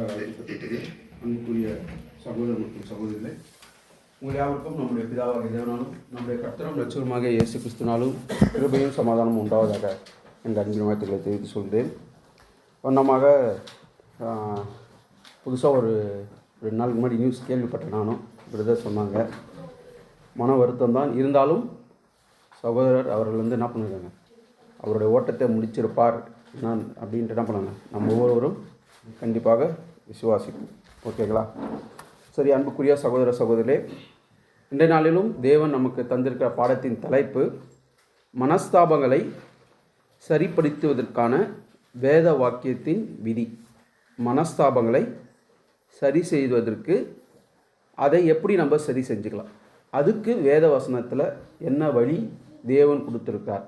அன்புக்குரிய சகோதரர் மற்றும் சகோதரிகளே, உங்கள் யாவருக்கும் நம்முடைய பிதாவாகிய தேவனாலும் நம்முடைய கர்த்தரும் இரட்சகருமாகிய இயேசு கிறிஸ்துவினாலும் கிருபையும் சமாதானமும் உண்டாவதாக என்ற அன்பின் வாழ்த்துக்களை தெரிவித்து சொல்கிறேன். வண்ணமாக புதுசாக ஒரு 2 நாளுக்கு முன்னாடி நியூஸ் கேள்விப்பட்டேன். நானும் இப்படிதான் சொன்னாங்க. மன வருத்தம் தான் இருந்தாலும் சகோதரர் அவர்கள் என்ன பண்ணிருக்காங்க, அவருடைய ஓட்டத்தை முடிச்சிருப்பார் நான் அப்படின்ட்டு என்ன பண்ணாங்க. நம்ம ஒவ்வொருவரும் கண்டிப்பாக விசுவாசிக்கும். ஓகேங்களா? சரி, அன்புக்குரிய சகோதர சகோதரிகளே, இன்றைய நாளிலும் தேவன் நமக்கு தந்திருக்கிற பாடத்தின் தலைப்பு மனஸ்தாபங்களை சரிப்படுத்துவதற்கான வேத வாக்கியத்தின் விதி. மனஸ்தாபங்களை சரி செய்வதற்கு அதை எப்படி நம்ம சரி செஞ்சுக்கலாம், அதுக்கு வேத வசனத்தில் என்ன வழி தேவன் கொடுத்துருக்கார்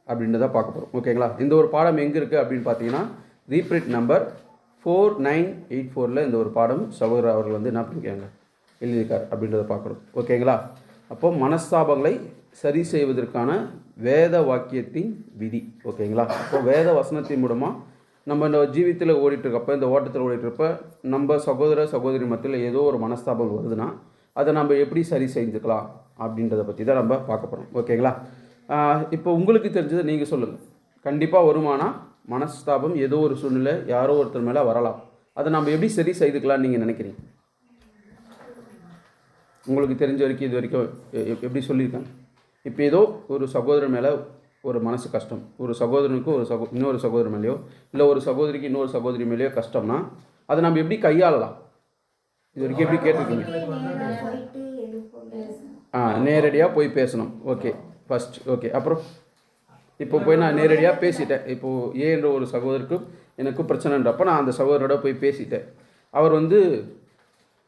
அப்படின்றத பார்க்க போகிறோம். ஓகேங்களா? இந்த ஒரு பாடம் எங்கே இருக்குது அப்படின்னு பார்த்தீங்கன்னா, ரீப்ரிண்ட் நம்பர் 4984 இந்த ஒரு பாடம் சகோதரர் அவர்கள் என்ன பண்ணிக்காங்க எழுதியிருக்கார் அப்படின்றத பார்க்குறோம். ஓகேங்களா? அப்போ மனஸ்தாபங்களை சரி செய்வதற்கான வேத வாக்கியத்தின் விதி. ஓகேங்களா? அப்போ வேத வசனத்தின் மூலமாக நம்ம இந்த ஜீவித்தில் ஓடிட்டுருக்கப்போ, இந்த ஓட்டத்தில் ஓடிட்டுருப்ப நம்ம சகோதர சகோதரி மத்தியில் ஏதோ ஒரு மனஸ்தாபம் வருதுன்னா அதை நம்ம எப்படி சரி செஞ்சுக்கலாம் அப்படின்றத பற்றி தான் நம்ம பார்க்க போகிறோம். ஓகேங்களா? இப்போ உங்களுக்கு தெரிஞ்சதை நீங்கள் சொல்லுங்கள். கண்டிப்பாக வருமானா மனஸ்தாபம் ஏதோ ஒரு சூழ்நிலை யாரோ ஒருத்தர் மேலே வரலாம். அதை நம்ம எப்படி சரி செய்துக்கலாம்னு நீங்கள் நினைக்கிறீங்க? உங்களுக்கு தெரிஞ்ச வரைக்கும் இது வரைக்கும் எப்படி சொல்லியிருக்காங்க? இப்போ ஏதோ ஒரு சகோதரர் மேலே ஒரு மனசு கஷ்டம், ஒரு சகோதரனுக்கு இன்னொரு சகோதரர் மேலேயோ, இல்லை ஒரு சகோதரிக்கு இன்னொரு சகோதரி மேலேயோ கஷ்டம்னா அதை நம்ம எப்படி கையாளலாம்? இது வரைக்கும் எப்படி கேட்டிருக்கீங்க? நேரடியாக போய் பேசணும். Okay, first. ஓகே, அப்புறம் இப்போ போய் நான் நேரடியாக பேசிட்டேன். இப்போது ஏன்ற ஒரு சகோதரருக்கும் எனக்கும் பிரச்சனைன்றப்போ நான் அந்த சகோதரோட போய் பேசிட்டேன். அவர்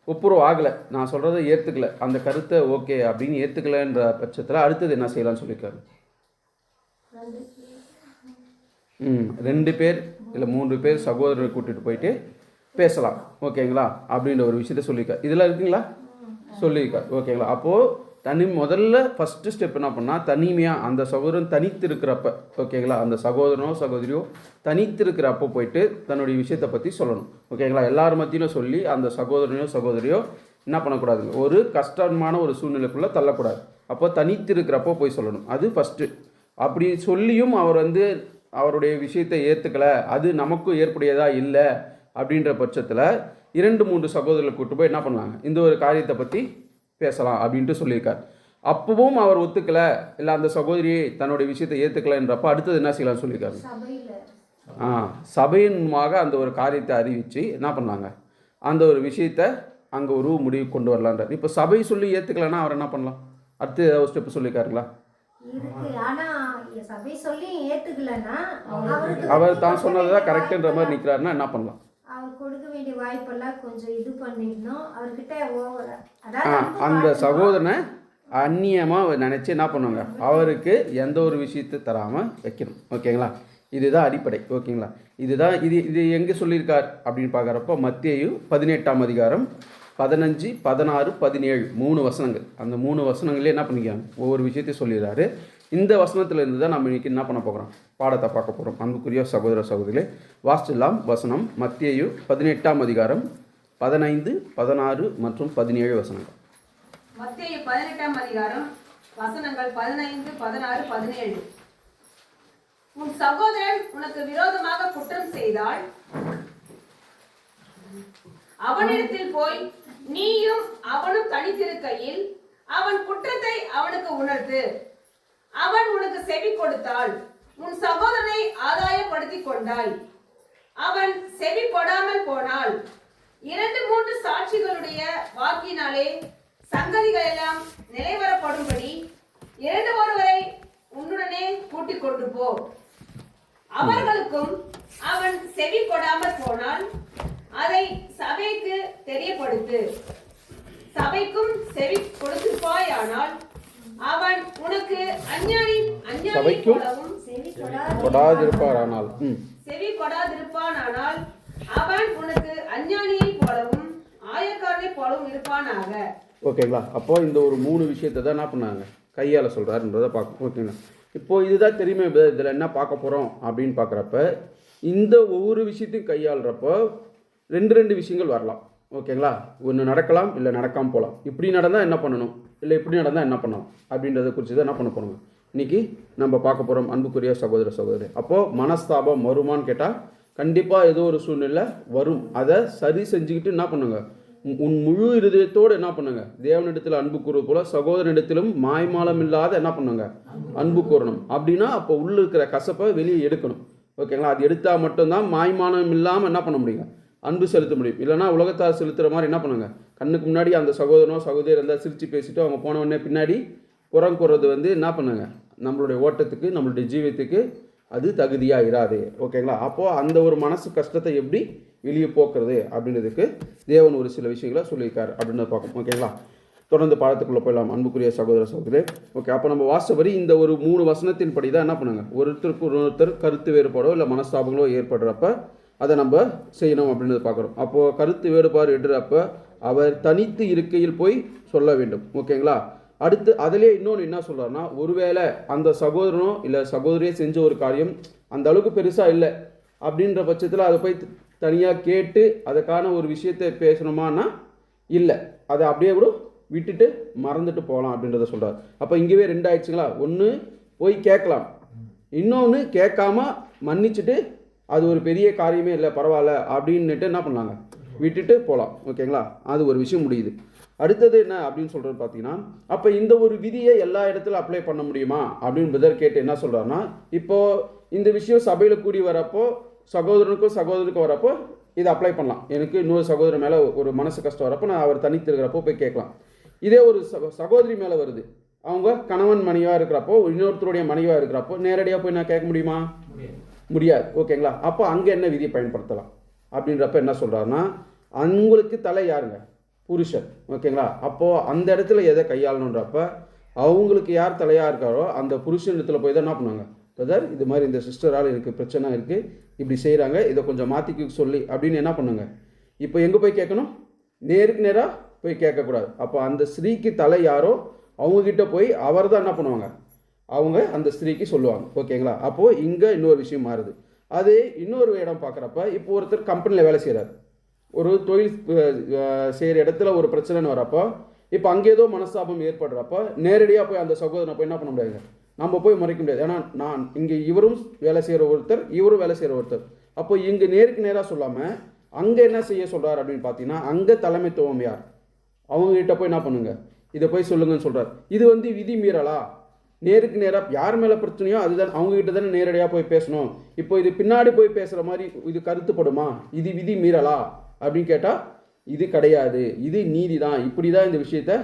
ஒப்புரவு ஆகலை, நான் சொல்கிறத ஏற்றுக்கல, அந்த கருத்தை ஓகே அப்படின்னு ஏற்றுக்கலைன்ற பட்சத்தில் அடுத்தது என்ன செய்யலாம்னு சொல்லியிருக்காரு. 2 பேர் இல்லை 3 பேர் சகோதரரை கூட்டிகிட்டு போயிட்டு பேசலாம். ஓகேங்களா? அப்படின்ற ஒரு விஷயத்த சொல்லியிருக்கார். இதெல்லாம் இருக்குங்களா? சொல்லியிருக்கார். ஓகேங்களா? அப்போது முதல்ல ஃபஸ்ட்டு ஸ்டெப் என்ன பண்ணால், தனிமையாக அந்த சகோதரன் தனித்து இருக்கிறப்ப, ஓகேங்களா, அந்த சகோதரனோ சகோதரியோ தனித்து இருக்கிறப்போ போயிட்டு தன்னுடைய விஷயத்தை பற்றி சொல்லணும். ஓகேங்களா? எல்லார் மத்தியிலும் சொல்லி அந்த சகோதரனையோ சகோதரியோ என்ன பண்ணக்கூடாதுங்க, ஒரு கஷ்டமான ஒரு சூழ்நிலைக்குள்ளே தள்ளக்கூடாது. அப்போ தனித்து இருக்கிறப்போ போய் சொல்லணும். அது ஃபஸ்ட்டு. அப்படி சொல்லியும் அவர் அவருடைய விஷயத்தை ஏற்றுக்கலை, அது நமக்கும் ஏற்புடையதாக இல்லை அப்படின்ற பட்சத்தில் 2-3 சகோதரர்களை கூப்பிட்டு போய் என்ன பண்ணலாங்க, இந்த ஒரு காரியத்தை பற்றி பேசலாம் அப்படின்ட்டு சொல்லியிருக்கார். அப்பவும் அவர் ஒத்துக்கலை, இல்லை அந்த சகோதரியை தன்னுடைய விஷயத்தை ஏற்றுக்கலைன்றப்ப அடுத்தது என்ன செய்யலாம்னு சொல்லியிருக்காரு. சபையின் மூலமாக அந்த ஒரு காரியத்தை அறிவித்து என்ன பண்ணலாங்க, அந்த ஒரு விஷயத்தை அங்கே ஒரு முடிவு கொண்டு வரலான்றார். இப்போ சபை சொல்லி ஏற்றுக்கலைன்னா அவர் என்ன பண்ணலாம்? அடுத்து ஏதாவது ஒரு ஸ்டெப் சொல்லியிருக்காருங்களா? அவர் தான் சொன்னதுதான் கரெக்டுன்ற மாதிரி நிற்கிறாருன்னா என்ன பண்ணலாம்? கொடுக்க வேண்டிய வாய்ப்பெல்லாம் கொஞ்சம் இது பண்ணிடணும். அவர்கிட்ட அந்த சகோதரனை அந்நியமாக நினச்சி என்ன பண்ணுவாங்க, அவருக்கு எந்த ஒரு விஷயத்தை தராமல் வைக்கணும். ஓகேங்களா? இதுதான் அடிப்படை. ஓகேங்களா? இதுதான் இது எங்கே சொல்லியிருக்கார் அப்படின்னு பார்க்குறப்போ மத்தேயு 18ஆம் அதிகாரம் 15, 16, 17 3 வசனங்கள். அந்த 3 வசனங்களே என்ன பண்ணிக்கிறாங்க, ஒவ்வொரு விஷயத்தையும் சொல்லிடுறாரு. இந்த வசனத்திலிருந்து தான் நம்ம இன்றைக்கி என்ன பண்ண போகிறோம், பாடத்தை பார்க்க போகிறோம். அன்புக்குரிய சகோதர சகோதரிகளே, வாசிச்சலாம் வசனம். மத்தேயு 18ஆம் அதிகாரம் 15, 16 மற்றும் 17 வசனங்கள். மத்தேயு 18ஆம் அதிகாரம் வசனங்கள் 15, 16, 17. உன் சகோதரன் உனக்கு விரோதமாக குற்றம் செய்தால் அவனிடத்தில் போய் நீயும் அவனும் தனித்திருக்கையில் அவன் குற்றத்தை அவனுக்கு உணர்த்து. அவன் உனக்கு செவி கொடுத்தால் உன் சகோதரனை ஆதாயப்படுத்திக் கொண்டாய். அவன் செவி கொடாமல் போனால் 2-3 சாட்சிகளுடைய வாக்கினாலே சங்கதிகள் எல்லாம் நிலைவரப்படும்படி 2 ஒருவரை உன்னுடனே கூட்டிக் கொண்டு போ. அவர்களுக்கும் அவன் செவி கொடாமல் போனால் அதை சபைக்கு தெரியப்படுத்து. சபைக்கும் செவி கொடுத்துப்பாயானால் அவன் உனக்கு அஞ்ஞானி போலவும் செவி கொடாதிருப்பானானால் அவன் உனக்கு அஞ்ஞானியை போலவும் ஆயக்காரனை போலவும் இருப்பானாக. ஓகேங்களா? அப்போ இந்த ஒரு 3 விஷயத்தை தான் என்ன பண்ணாங்க, கையாள சொல்கிறாருன்றதை பார்க்கணும். ஓகேங்களா? இப்போது இதுதான் தெரியுமே, இதில் என்ன பார்க்க போகிறோம் அப்படின்னு பார்க்குறப்ப இந்த ஒவ்வொரு விஷயத்தையும் கையாளுறப்போ ரெண்டு விஷயங்கள் வரலாம். ஓகேங்களா? ஒன்று நடக்கலாம், இல்லை நடக்காமல் போகலாம். இப்படி நடந்தால் என்ன பண்ணணும், இல்லை இப்படி நடந்தால் என்ன பண்ணணும் அப்படின்றத குறித்து தான் என்ன பண்ண போகிறோங்க இன்றைக்கி நம்ம பார்க்க போகிறோம். அன்புக்குரிய சகோதர சகோதரி, அப்போது மனஸ்தாபம் வருமானு கேட்டால் கண்டிப்பாக ஏதோ ஒரு சூழ்நிலை வரும். அதை சரி செஞ்சுக்கிட்டு என்ன பண்ணுங்க, உன் முழு இருதயத்தோடு என்ன பண்ணுங்க, தேவனிடத்தில் அன்பு கூறுவது போல சகோதரனிடத்திலும் மாய்மாலம் இல்லாத என்ன பண்ணுங்க, அன்பு கூறணும். அப்படின்னா அப்போ உள்ள இருக்கிற கசப்பை வெளியே எடுக்கணும். ஓகேங்களா? அது எடுத்தால் மட்டும்தான் மாய்மானம் இல்லாமல் என்ன பண்ண முடியுங்க, அன்பு செலுத்த முடியும். இல்லைனா உலகத்தார் செலுத்துகிற மாதிரி என்ன பண்ணுங்க, கண்ணுக்கு முன்னாடி அந்த சகோதரனோ சகோதரி இருந்தால் சிரித்து பேசிட்டு அவங்க போன உடனே பின்னாடி புறம் கூறது என்ன பண்ணுங்க, நம்மளுடைய ஓட்டத்துக்கு நம்மளுடைய ஜீவியத்துக்கு அது தகுதியாக இராது. ஓகேங்களா? அப்போது அந்த ஒரு மனசு கஷ்டத்தை எப்படி வெளியே போக்குறது அப்படின்றதுக்கு தேவன் ஒரு சில விஷயங்களை சொல்லியிருக்காரு அப்படின்றத பார்க்கும். ஓகேங்களா? தொடர்ந்து பாடத்துக்குள்ளே போயிடலாம் அன்புக்குரிய சகோதர சகோதரி. ஓகே, அப்போ நம்ம வாசபடி இந்த ஒரு 3 வசனத்தின் படி தான் என்ன பண்ணுங்க, ஒருத்தருக்கு ஒருத்தர் கருத்து வேறுபாடோ இல்லை மனஸ்தாபங்களோ ஏற்படுறப்ப அதை நம்ம செய்யணும் அப்படின்றத பார்க்குறோம். அப்போது கருத்து வேறுபாடு எடுறப்ப அவர் தனித்து இருக்கையில் போய் சொல்ல வேண்டும். ஓகேங்களா? அடுத்து அதிலே இன்னொன்று என்ன சொல்கிறாருன்னா, ஒருவேளை அந்த சகோதரனோ இல்லை சகோதரியே செஞ்ச ஒரு காரியம் அந்த அளவுக்கு பெருசாக இல்லை அப்படின்ற பட்சத்தில் அதை போய் தனியாக கேட்டு அதுக்கான ஒரு விஷயத்தை பேசணுமான்னா இல்லை, அதை அப்படியே கூட விட்டுட்டு மறந்துட்டு போகலாம் அப்படின்றத சொல்கிறார். அப்போ இங்கேயே 2 ஆயிடுச்சுங்களா. ஒன்று போய் கேட்கலாம், இன்னொன்று கேட்காம மன்னிச்சுட்டு அது ஒரு பெரிய காரியமே இல்லை பரவாயில்ல அப்படின்னுட்டு என்ன பண்ணலாங்க, விட்டுட்டு போகலாம். ஓகேங்களா? அது ஒரு விஷயம் முடியுது. அடுத்தது என்ன அப்படின்னு சொல்கிறது பார்த்தீங்கன்னா, அப்போ இந்த ஒரு விதியை எல்லா இடத்துல அப்ளை பண்ண முடியுமா அப்படின்னு பிரதர் கேட்டு என்ன சொல்கிறாருன்னா, இப்போது இந்த விஷயம் சபையில் கூடி வரப்போ சகோதரனுக்கும் சகோதரனுக்கும் வரப்போ இதை அப்ளை பண்ணலாம். எனக்கு இன்னொரு சகோதரன் மேலே ஒரு மனசு கஷ்டம் வரப்போ நான் அவர் தனித்து இருக்கிறப்போ போய் கேட்கலாம். இதே ஒரு சகோதரி மேலே வருது, அவங்க கணவன் மனைவியாக இருக்கிறப்போ இன்னொருத்தருடைய மனைவியாக இருக்கிறப்போ நேரடியாக போய் நான் கேட்க முடியுமா? முடியாது. ஓகேங்களா? அப்போ அங்கே என்ன விதியை பயன்படுத்தலாம் அப்படின்றப்ப என்ன சொல்கிறாருன்னா, அவங்களுக்கு தலை யாருங்க, புருஷன். ஓகேங்களா? அப்போது அந்த இடத்துல எதை கையாளணுன்றப்ப அவங்களுக்கு யார் தலையாக இருக்காரோ அந்த புருஷன் இடத்துல போய் தான் என்ன பண்ணுவாங்க, பிரதர் இது மாதிரி இந்த சிஸ்டரால் எனக்கு பிரச்சனை இருக்குது, இப்படி செய்கிறாங்க, இதை கொஞ்சம் மாற்றிக்க சொல்லி அப்படின்னு என்ன பண்ணுங்க. இப்போ எங்கே போய் கேட்கணும், நேருக்கு நேராக போய் கேட்கக்கூடாது. அப்போ அந்த ஸ்திரீக்கு தலை யாரோ அவங்கக்கிட்ட போய் அவர் தான் என்ன பண்ணுவாங்க, அவங்க அந்த ஸ்திரீக்கு சொல்லுவாங்க. ஓகேங்களா? அப்போது இங்கே இன்னொரு விஷயம் மாறுது. அது இன்னொரு இடம் பார்க்குறப்ப இப்போ ஒருத்தர் கம்பெனியில் வேலை செய்கிறார், ஒரு தொழில் செய்கிற இடத்துல ஒரு பிரச்சனைன்னு வரப்போ இப்போ அங்கே ஏதோ மனஸ்தாபம் ஏற்படுறப்ப நேரடியாக போய் அந்த சகோதரனை போய் என்ன பண்ண முடியாது, நம்ம போய் மறைக்க முடியாது. ஏன்னா நான் இங்கே இவரும் வேலை செய்கிற ஒருத்தர், இவரும் வேலை செய்கிற ஒருத்தர். அப்போ இங்கே நேருக்கு நேராக சொல்லாமல் அங்கே என்ன செய்ய சொல்கிறார் அப்படின்னு பார்த்தீங்கன்னா, அங்கே தலைமைத்துவம் யார், அவங்ககிட்ட போய் என்ன பண்ணுங்க, இதை போய் சொல்லுங்கன்னு சொல்கிறார். இது விதி மீறலா? நேருக்கு நேராக யார் மேலே பிரச்சனையோ அதுதான் அவங்ககிட்ட தானே நேரடியாக போய் பேசணும். இப்போ இது பின்னாடி போய் பேசுகிற மாதிரி இது கருத்துப்படுமா, இது விதி மீறலா அப்படின்னு கேட்டால் இது கிடையாது, இது நீதி தான், இப்படி தான் இந்த விஷயத்தை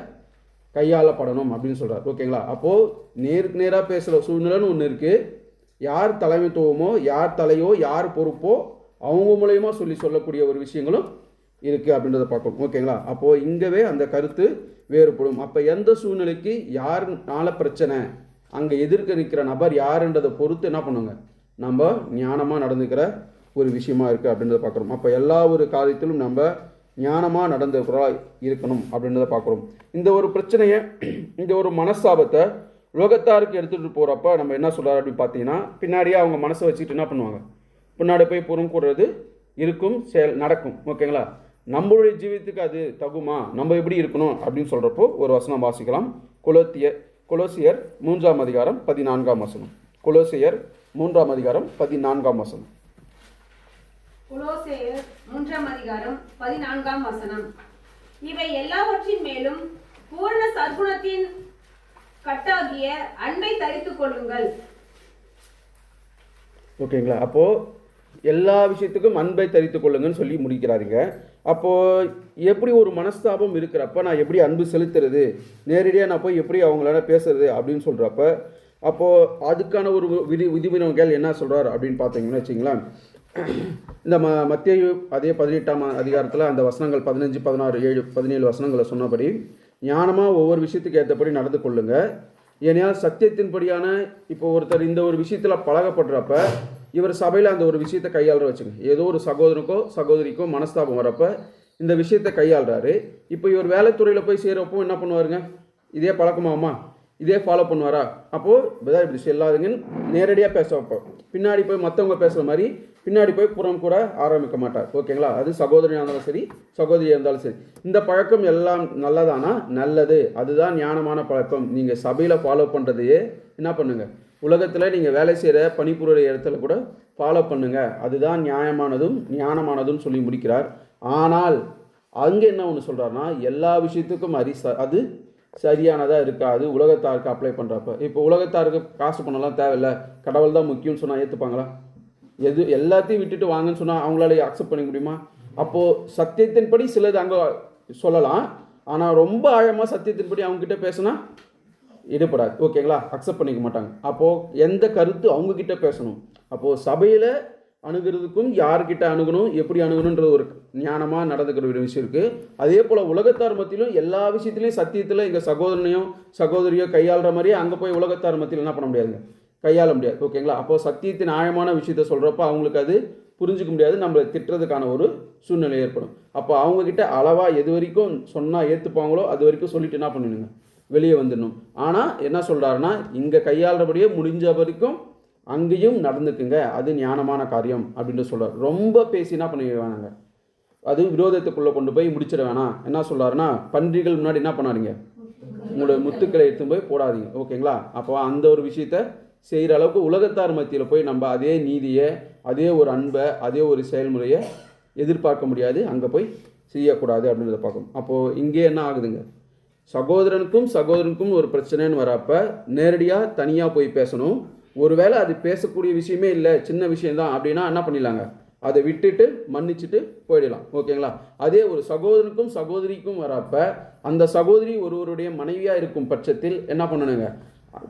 கையாளப்படணும் அப்படின்னு சொல்கிறார். ஓகேங்களா? அப்போது நேருக்கு நேராக பேசுகிற சூழ்நிலைன்னு ஒன்று இருக்குது. யார் தலைமைத்துவமோ யார் தலையோ யார் பொறுப்போ அவங்க மூலயமா சொல்லக்கூடிய ஒரு விஷயங்களும் இருக்குது அப்படின்றத பார்க்கணும். ஓகேங்களா? அப்போது இங்கவே அந்த கருத்து வேறுபடும். அப்போ எந்த சூழ்நிலைக்கு யாருனால பிரச்சனை, அங்கே எதிர்க்க நிற்கிற நபர் யாருன்றதை பொறுத்து என்ன பண்ணுங்க, நம்ம ஞானமாக நடந்துக்கிற ஒரு விஷயமா இருக்குது அப்படின்றத பார்க்குறோம். அப்போ எல்லா ஒரு காரியத்திலும் நம்ம ஞானமாக நடந்துக்கிறோம் இருக்கணும் அப்படின்றத பார்க்குறோம். இந்த ஒரு பிரச்சனையை, இந்த ஒரு மனஸ்தாபத்தை உலகத்தாருக்கு எடுத்துகிட்டு போகிறப்ப நம்ம என்ன சொல்கிறார் அப்படின்னு பார்த்தீங்கன்னா, பின்னாடியே அவங்க மனசை வச்சுக்கிட்டு என்ன பண்ணுவாங்க, பின்னாடி போய் புறம் கூடுறது இருக்கும், நடக்கும். ஓகேங்களா? நம்மளுடைய ஜீவிதத்துக்கு அது தகுமா, நம்ம எப்படி இருக்கணும் அப்படின்னு சொல்கிறப்போ ஒரு வசனம் வாசிக்கலாம். கொலோசியர் 3ஆம் அதிகாரம் 14ஆம் வசனம். கொலோசியர் 3ஆம் அதிகாரம் 14ஆம் வசனம். கொலோசேயர் 3ஆம் அதிகாரம் 14ஆம் வசனம். இவை எல்லாவற்றின் மேலும் பூரண சற்குணத்தின் கட்டாகிய அன்பை தரித்துக் கொள்ளுங்கள். ஓகேங்களா? அப்போது எல்லா விஷயத்துக்கும் அன்பை தரித்துக் கொள்ளுங்கன்னு சொல்லி முடிக்கிறாருங்க. அப்போது எப்படி ஒரு மனஸ்தாபம் இருக்கிறப்ப நான் எப்படி அன்பு செலுத்துறது, நேரடியாக நான் போய் எப்படி அவங்களால பேசுறது அப்படின்னு சொல்கிறப்ப அப்போது அதுக்கான ஒரு விதிவிலக்குகள் என்ன சொல்கிறார் அப்படின்னு பார்த்தீங்கன்னா வச்சிங்களேன், இந்த மத்தேயு அதே 18ஆம் அதிகாரத்தில் அந்த வசனங்கள் 15, 16, 7, 17 வசனங்களை சொன்னபடி ஞானமாக ஒவ்வொரு விஷயத்துக்கு ஏற்றபடி நடந்து கொள்ளுங்க. ஏன்னால் சத்தியத்தின்படியான இப்போ ஒருத்தர் இந்த ஒரு விஷயத்தில் பழகப்படுறப்ப இவர் சபையில் அந்த ஒரு விஷயத்தை கையாளுற வச்சுங்க. ஏதோ ஒரு சகோதரனுக்கோ சகோதரிக்கோ மனஸ்தாபம் வரப்ப இந்த விஷயத்தை கையாளுறாரு. இப்போ இவர் வேலைத்துறையில் போய் சேரப்போ என்ன பண்ணுவாருங்க, இதே பழக்கமாகுமா, இதே ஃபாலோ பண்ணுவாரா? அப்போது இப்படி சொல்லாதுங்கன்னு நேரடியாக பேச வைப்போம். பின்னாடி போய் மற்றவங்க பேசுகிற மாதிரி பின்னாடி போய் புறம் கூட ஆரம்பிக்க மாட்டார். ஓகேங்களா? அது சகோதரியாக இருந்தாலும் சரி, சகோதரியாக இருந்தாலும் சரி. இந்த பழக்கம் எல்லாம் நல்லதானா? நல்லது. அதுதான் ஞானமான பழக்கம். நீங்கள் சபையில் ஃபாலோ பண்ணுறதையே என்ன பண்ணுங்கள், உலகத்தில் நீங்கள் வேலை செய்கிற பணிபுரிகிற இடத்துல கூட ஃபாலோ பண்ணுங்கள். அதுதான் நியாயமானதும் ஞானமானதும் சொல்லி முடிக்கிறார். ஆனால் அங்கே என்ன ஒன்று சொல்கிறாருன்னா, எல்லா விஷயத்துக்கும் அது சரியானதாக இருக்காது உலகத்தாருக்கு அப்ளை பண்ணுறப்ப. இப்போ உலகத்தாருக்கு காசு பண்ணலாம் தேவையில்லை, கடவுள் தான் முக்கியம்னு சொன்னால் ஏற்றுப்பாங்களா? எல்லாத்தையும் விட்டுட்டு வாங்கன்னு சொன்னால் அவங்களால அக்செப்ட் பண்ணிக்க முடியுமா? அப்போது சத்தியத்தின்படி சிலது அங்கே சொல்லலாம், ஆனால் ரொம்ப ஆழமாக சத்தியத்தின்படி அவங்கக்கிட்ட பேசுனா ஈடுபடாது. ஓகேங்களா? அக்செப்ட் பண்ணிக்க மாட்டாங்க. அப்போது எந்த கருத்து அவங்கக்கிட்ட பேசணும். அப்போது சபையில் அணுகிறதுக்கும் யார்கிட்ட அணுகணும், எப்படி அணுகணுன்றது ஒரு ஞானமாக நடந்துக்கிற ஒரு விஷயம் இருக்குது. அதே போல் உலகத்தார் மத்தியிலும் எல்லா விஷயத்துலையும் சத்தியத்தில் எங்கள் சகோதரனையோ சகோதரியோ கையாளுற மாதிரியே அங்கே போய் உலகத்தார் மத்தியில் என்ன பண்ண முடியாதுங்க, கையாள முடியாது. ஓகேங்களா? அப்போது சத்தியத்தின் ஆழமான விஷயத்த சொல்கிறப்ப அவங்களுக்கு அது புரிஞ்சிக்க முடியாது, நம்மளை திட்டுறதுக்கான ஒரு சூழ்நிலை ஏற்படும். அப்போ அவங்கக்கிட்ட அளவாக எது வரைக்கும் சொன்னால் ஏற்றுப்பாங்களோ அது வரைக்கும் சொல்லிட்டு என்ன பண்ணிடுங்க, வெளியே வந்துடணும். ஆனால் என்ன சொல்கிறாருன்னா, இங்கே கையாளுறபடியே முடிஞ்ச வரைக்கும் அங்கேயும் நடந்துக்குங்க, அது ஞானமான காரியம் அப்படின்னு சொல்கிறார். ரொம்ப பேசி என்ன பண்ண வேணாங்க, அது விரோதத்துக்குள்ளே கொண்டு போய் முடிச்சிட வேணாம். என்ன சொல்கிறாருன்னா, பன்றிகள் முன்னாடி என்ன பண்ணாதீங்க, உங்களோட முத்துக்களை எடுத்து போய் போடாதீங்க. ஓகேங்களா? அப்போ அந்த ஒரு விஷயத்த செய்கிற அளவுக்கு உலகத்தார் மத்தியில் போய் நம்ம அதே நீதியை, அதே ஒரு அன்பை, அதே ஒரு செயல்முறையை எதிர்பார்க்க முடியாது, அங்கே போய் செய்யக்கூடாது அப்படின்றத பார்க்கணும். அப்போது இங்கே என்ன ஆகுதுங்க, சகோதரனுக்கும் ஒரு பிரச்சனைன்னு வரப்போ நேரடியாக தனியாக போய் பேசணும். ஒருவேளை அது பேசக்கூடிய விஷயமே இல்லை, சின்ன விஷயம்தான் அப்படின்னா என்ன பண்ணிடலாங்க, அதை விட்டுட்டு மன்னிச்சுட்டு போயிடலாம். ஓகேங்களா? அதே ஒரு சகோதரனுக்கும் சகோதரிக்கும் வரப்ப அந்த சகோதரி ஒருவருடைய மனைவியாக இருக்கும் பட்சத்தில் என்ன பண்ணணுங்க,